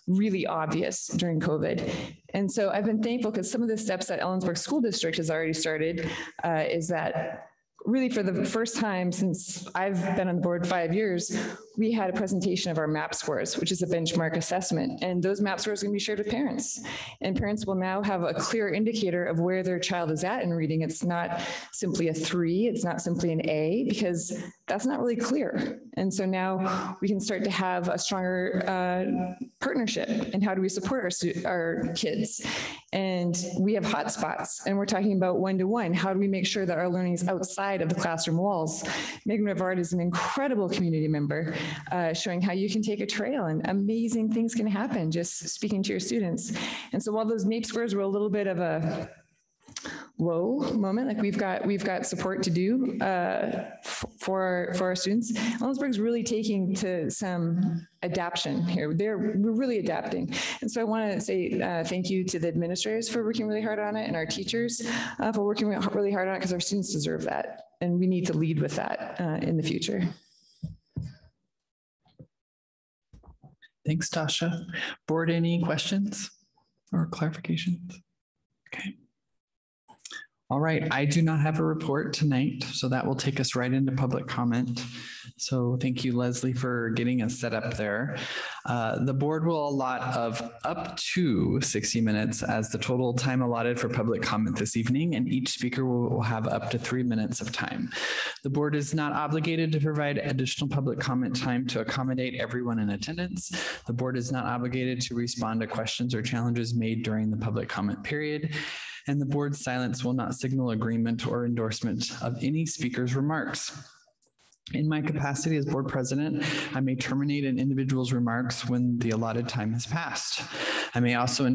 really obvious during COVID. And so I've been thankful because some of the steps that Ellensburg School District has already started is that really for the first time since I've been on the board 5 years, we had a presentation of our MAP scores, which is a benchmark assessment. And those MAP scores are going to be shared with parents. And parents will now have a clear indicator of where their child is at in reading. It's not simply a 3, it's not simply an A, because that's not really clear. And so now we can start to have a stronger partnership. And how do we support our kids? And we have hotspots, and we're talking about one-to-one. How do we make sure that our learning is outside of the classroom walls? Megan Rivard is an incredible community member, showing how you can take a trail and amazing things can happen just speaking to your students. And so while those NAEP scores were a little bit of a low moment, like we've got support to do for our students, Ellensburg's really taking to some adaptation here. We're really adapting. And so I want to say thank you to the administrators for working really hard on it, and our teachers for working really hard on it, because our students deserve that. And we need to lead with that in the future. Thanks, Tasha. Board, any questions or clarifications? Okay. All right, I do not have a report tonight, so that will take us right into public comment. So thank you, Leslie, for getting us set up there. The board will allot of up to 60 minutes as the total time allotted for public comment this evening, and each speaker will have up to 3 minutes of time. The board is not obligated to provide additional public comment time to accommodate everyone in attendance. The board is not obligated to respond to questions or challenges made during the public comment period, and the board's silence will not signal agreement or endorsement of any speaker's remarks. In my capacity as board president, I may terminate an individual's remarks when the allotted time has passed. I may also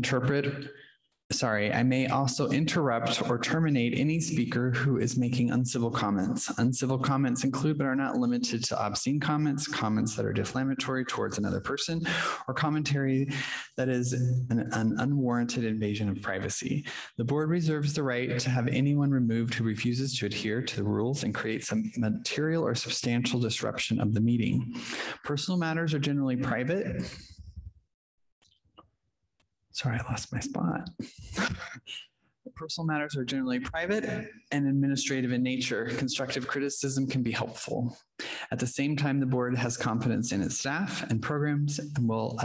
interrupt or terminate any speaker who is making uncivil comments. Uncivil comments include but are not limited to obscene comments, comments that are defamatory towards another person, or commentary that is an unwarranted invasion of privacy. The board reserves the right to have anyone removed who refuses to adhere to the rules and creates a material or substantial disruption of the meeting. Personal matters are generally private. Sorry, I lost my spot. Personal matters are generally private and administrative in nature. Constructive criticism can be helpful. At the same time, the board has confidence in its staff and programs and will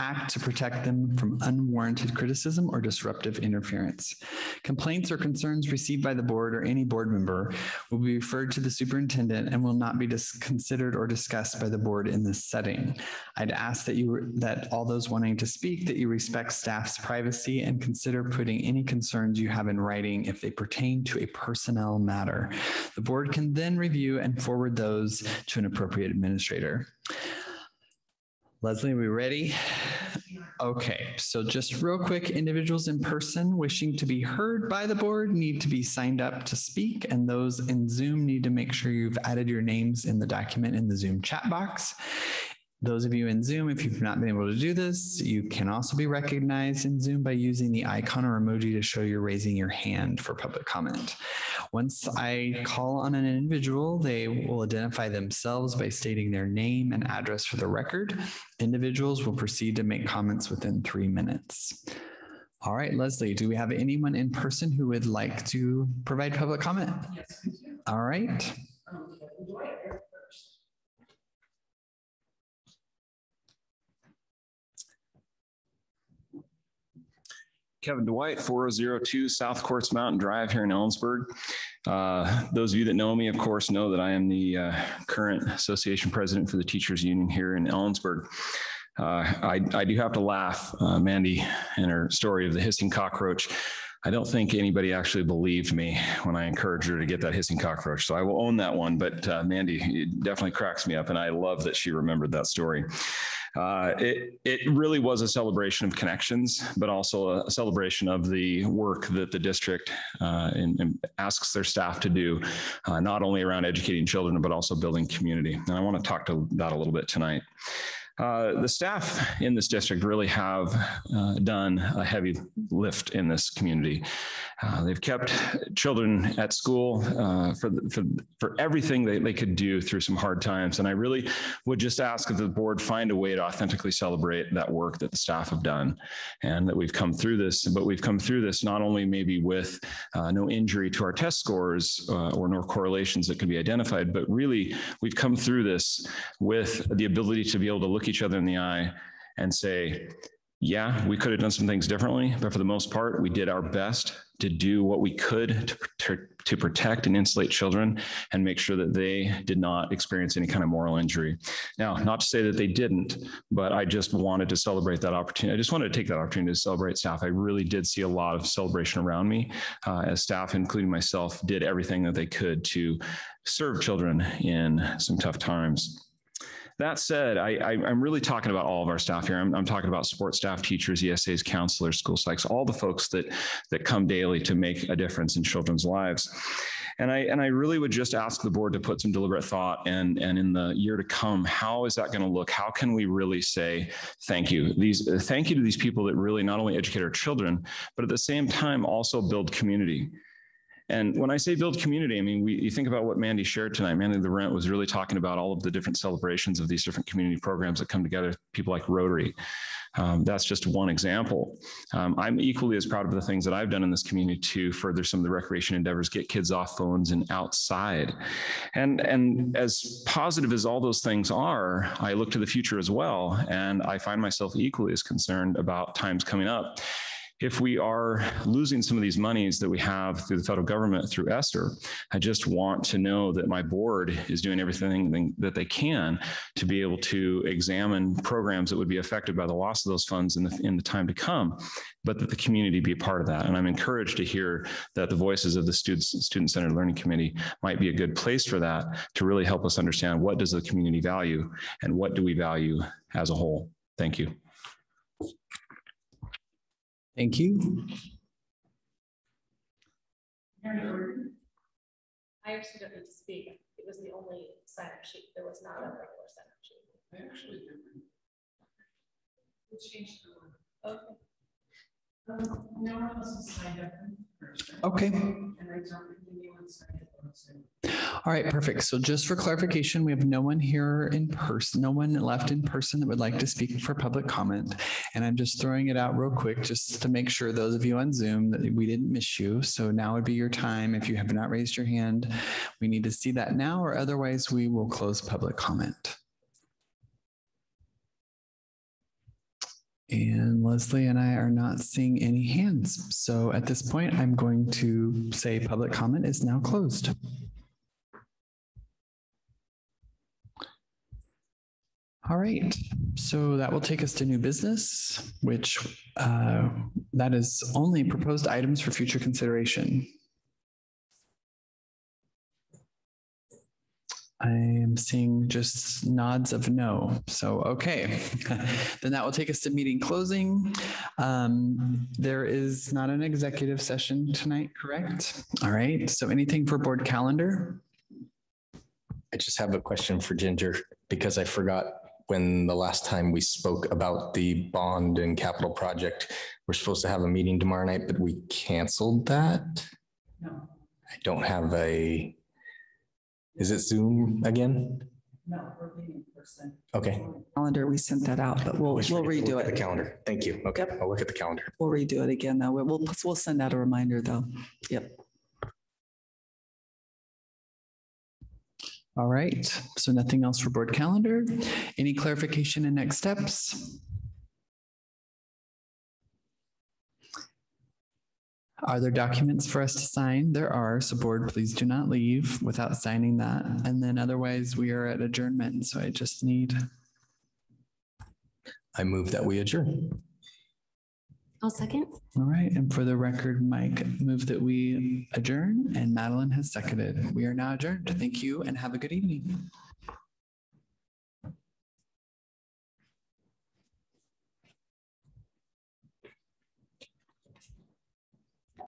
act to protect them from unwarranted criticism or disruptive interference. Complaints or concerns received by the board or any board member will be referred to the superintendent and will not be considered or discussed by the board in this setting. I'd ask that all those wanting to speak, that you respect staff's privacy and consider putting any concerns you have in writing if they pertain to a personnel matter. The board can then review and forward those to an appropriate administrator. Leslie, are we ready? Okay, so just real quick, individuals in person wishing to be heard by the board need to be signed up to speak, and those in Zoom need to make sure you've added your names in the document in the Zoom chat box. Those of you in Zoom, if you've not been able to do this, you can also be recognized in Zoom by using the icon or emoji to show you're raising your hand for public comment. Once I call on an individual, they will identify themselves by stating their name and address for the record. Individuals will proceed to make comments within 3 minutes. All right, Leslie, do we have anyone in person who would like to provide public comment? Yes, we do. All right. Kevin Dwight, 4002 South Courts Mountain Drive here in Ellensburg. Those of you that know me, of course, know that I am the current association president for the Teachers Union here in Ellensburg. I do have to laugh, Mandy and her story of the hissing cockroach. I don't think anybody actually believed me when I encouraged her to get that hissing cockroach. So I will own that one, but Mandy, it definitely cracks me up, and I love that she remembered that story. It really was a celebration of connections, but also a celebration of the work that the district and asks their staff to do, not only around educating children, but also building community. And I want to talk to that a little bit tonight. The staff in this district really have done a heavy lift in this community. They've kept children at school for everything they could do through some hard times. And I really would just ask that the board find a way to authentically celebrate that work that the staff have done, and that we've come through this, but we've come through this not only maybe with no injury to our test scores or no correlations that could be identified, but really we've come through this with the ability to be able to look each other in the eye and say, yeah, we could have done some things differently, but for the most part, we did our best to do what we could to protect and insulate children and make sure that they did not experience any kind of moral injury. Now, not to say that they didn't, but I just wanted to celebrate that opportunity. I just wanted to take that opportunity to celebrate staff. I really did see a lot of celebration around me as staff, including myself, did everything that they could to serve children in some tough times. That said, I'm really talking about all of our staff here. I'm talking about support staff, teachers, ESAs, counselors, school psychs, all the folks that come daily to make a difference in children's lives. And I really would just ask the board to put some deliberate thought and in the year to come, how is that going to look? How can we really say thank you? Thank you to these people that really not only educate our children, but at the same time also build community. And when I say build community, I mean, you think about what Mandy shared tonight. Mandy Laurent was really talking about all of the different celebrations of these different community programs that come together, people like Rotary. That's just one example. I'm equally as proud of the things that I've done in this community to further some of the recreation endeavors, get kids off phones and outside. And as positive as all those things are, I look to the future as well. And I find myself equally as concerned about times coming up. If we are losing some of these monies that we have through the federal government through ESSER, I just want to know that my board is doing everything that they can to be able to examine programs that would be affected by the loss of those funds in the time to come, but that the community be a part of that. And I'm encouraged to hear that the voices of the Student-Centered Learning Committee might be a good place for that, to really help us understand what does the community value and what do we value as a whole. Thank you. Thank you. I actually don't need to speak. It was the only sign-up sheet. There was not a regular sign-up sheet. I actually didn't. We'll change the one. Okay. No one else has signed up. Okay. And I don't think anyone signed up. All right, perfect. So just for clarification, we have no one here in person, no one left in person that would like to speak for public comment. And I'm just throwing it out real quick just to make sure those of you on Zoom that we didn't miss you. So now would be your time. If you have not raised your hand, we need to see that now, or otherwise we will close public comment. And Leslie and I are not seeing any hands. So at this point, I'm going to say public comment is now closed. All right, so that will take us to new business, which that is only proposed items for future consideration. I am seeing just nods of no. So, okay, then that will take us to meeting closing. There is not an executive session tonight, correct? All right, so anything for board calendar? I just have a question for Ginger, because I forgot when the last time we spoke about the bond and capital project. We're supposed to have a meeting tomorrow night, but we canceled that. No. I don't have a, is it Zoom again? No, we're meeting in person. Okay. Calendar, we sent that out, but we'll redo it. The calendar. Thank you. Okay, yep. I'll look at the calendar. We'll redo it again though. We'll send out a reminder though. Yep. All right, so nothing else for board calendar. Any clarification and next steps? Are there documents for us to sign? There are, so board, please do not leave without signing that. And then otherwise we are at adjournment. So I just need. I move that we adjourn. I'll second. All right, and for the record, Mike moved that we adjourn and Madeline has seconded. We are now adjourned. Thank you and have a good evening.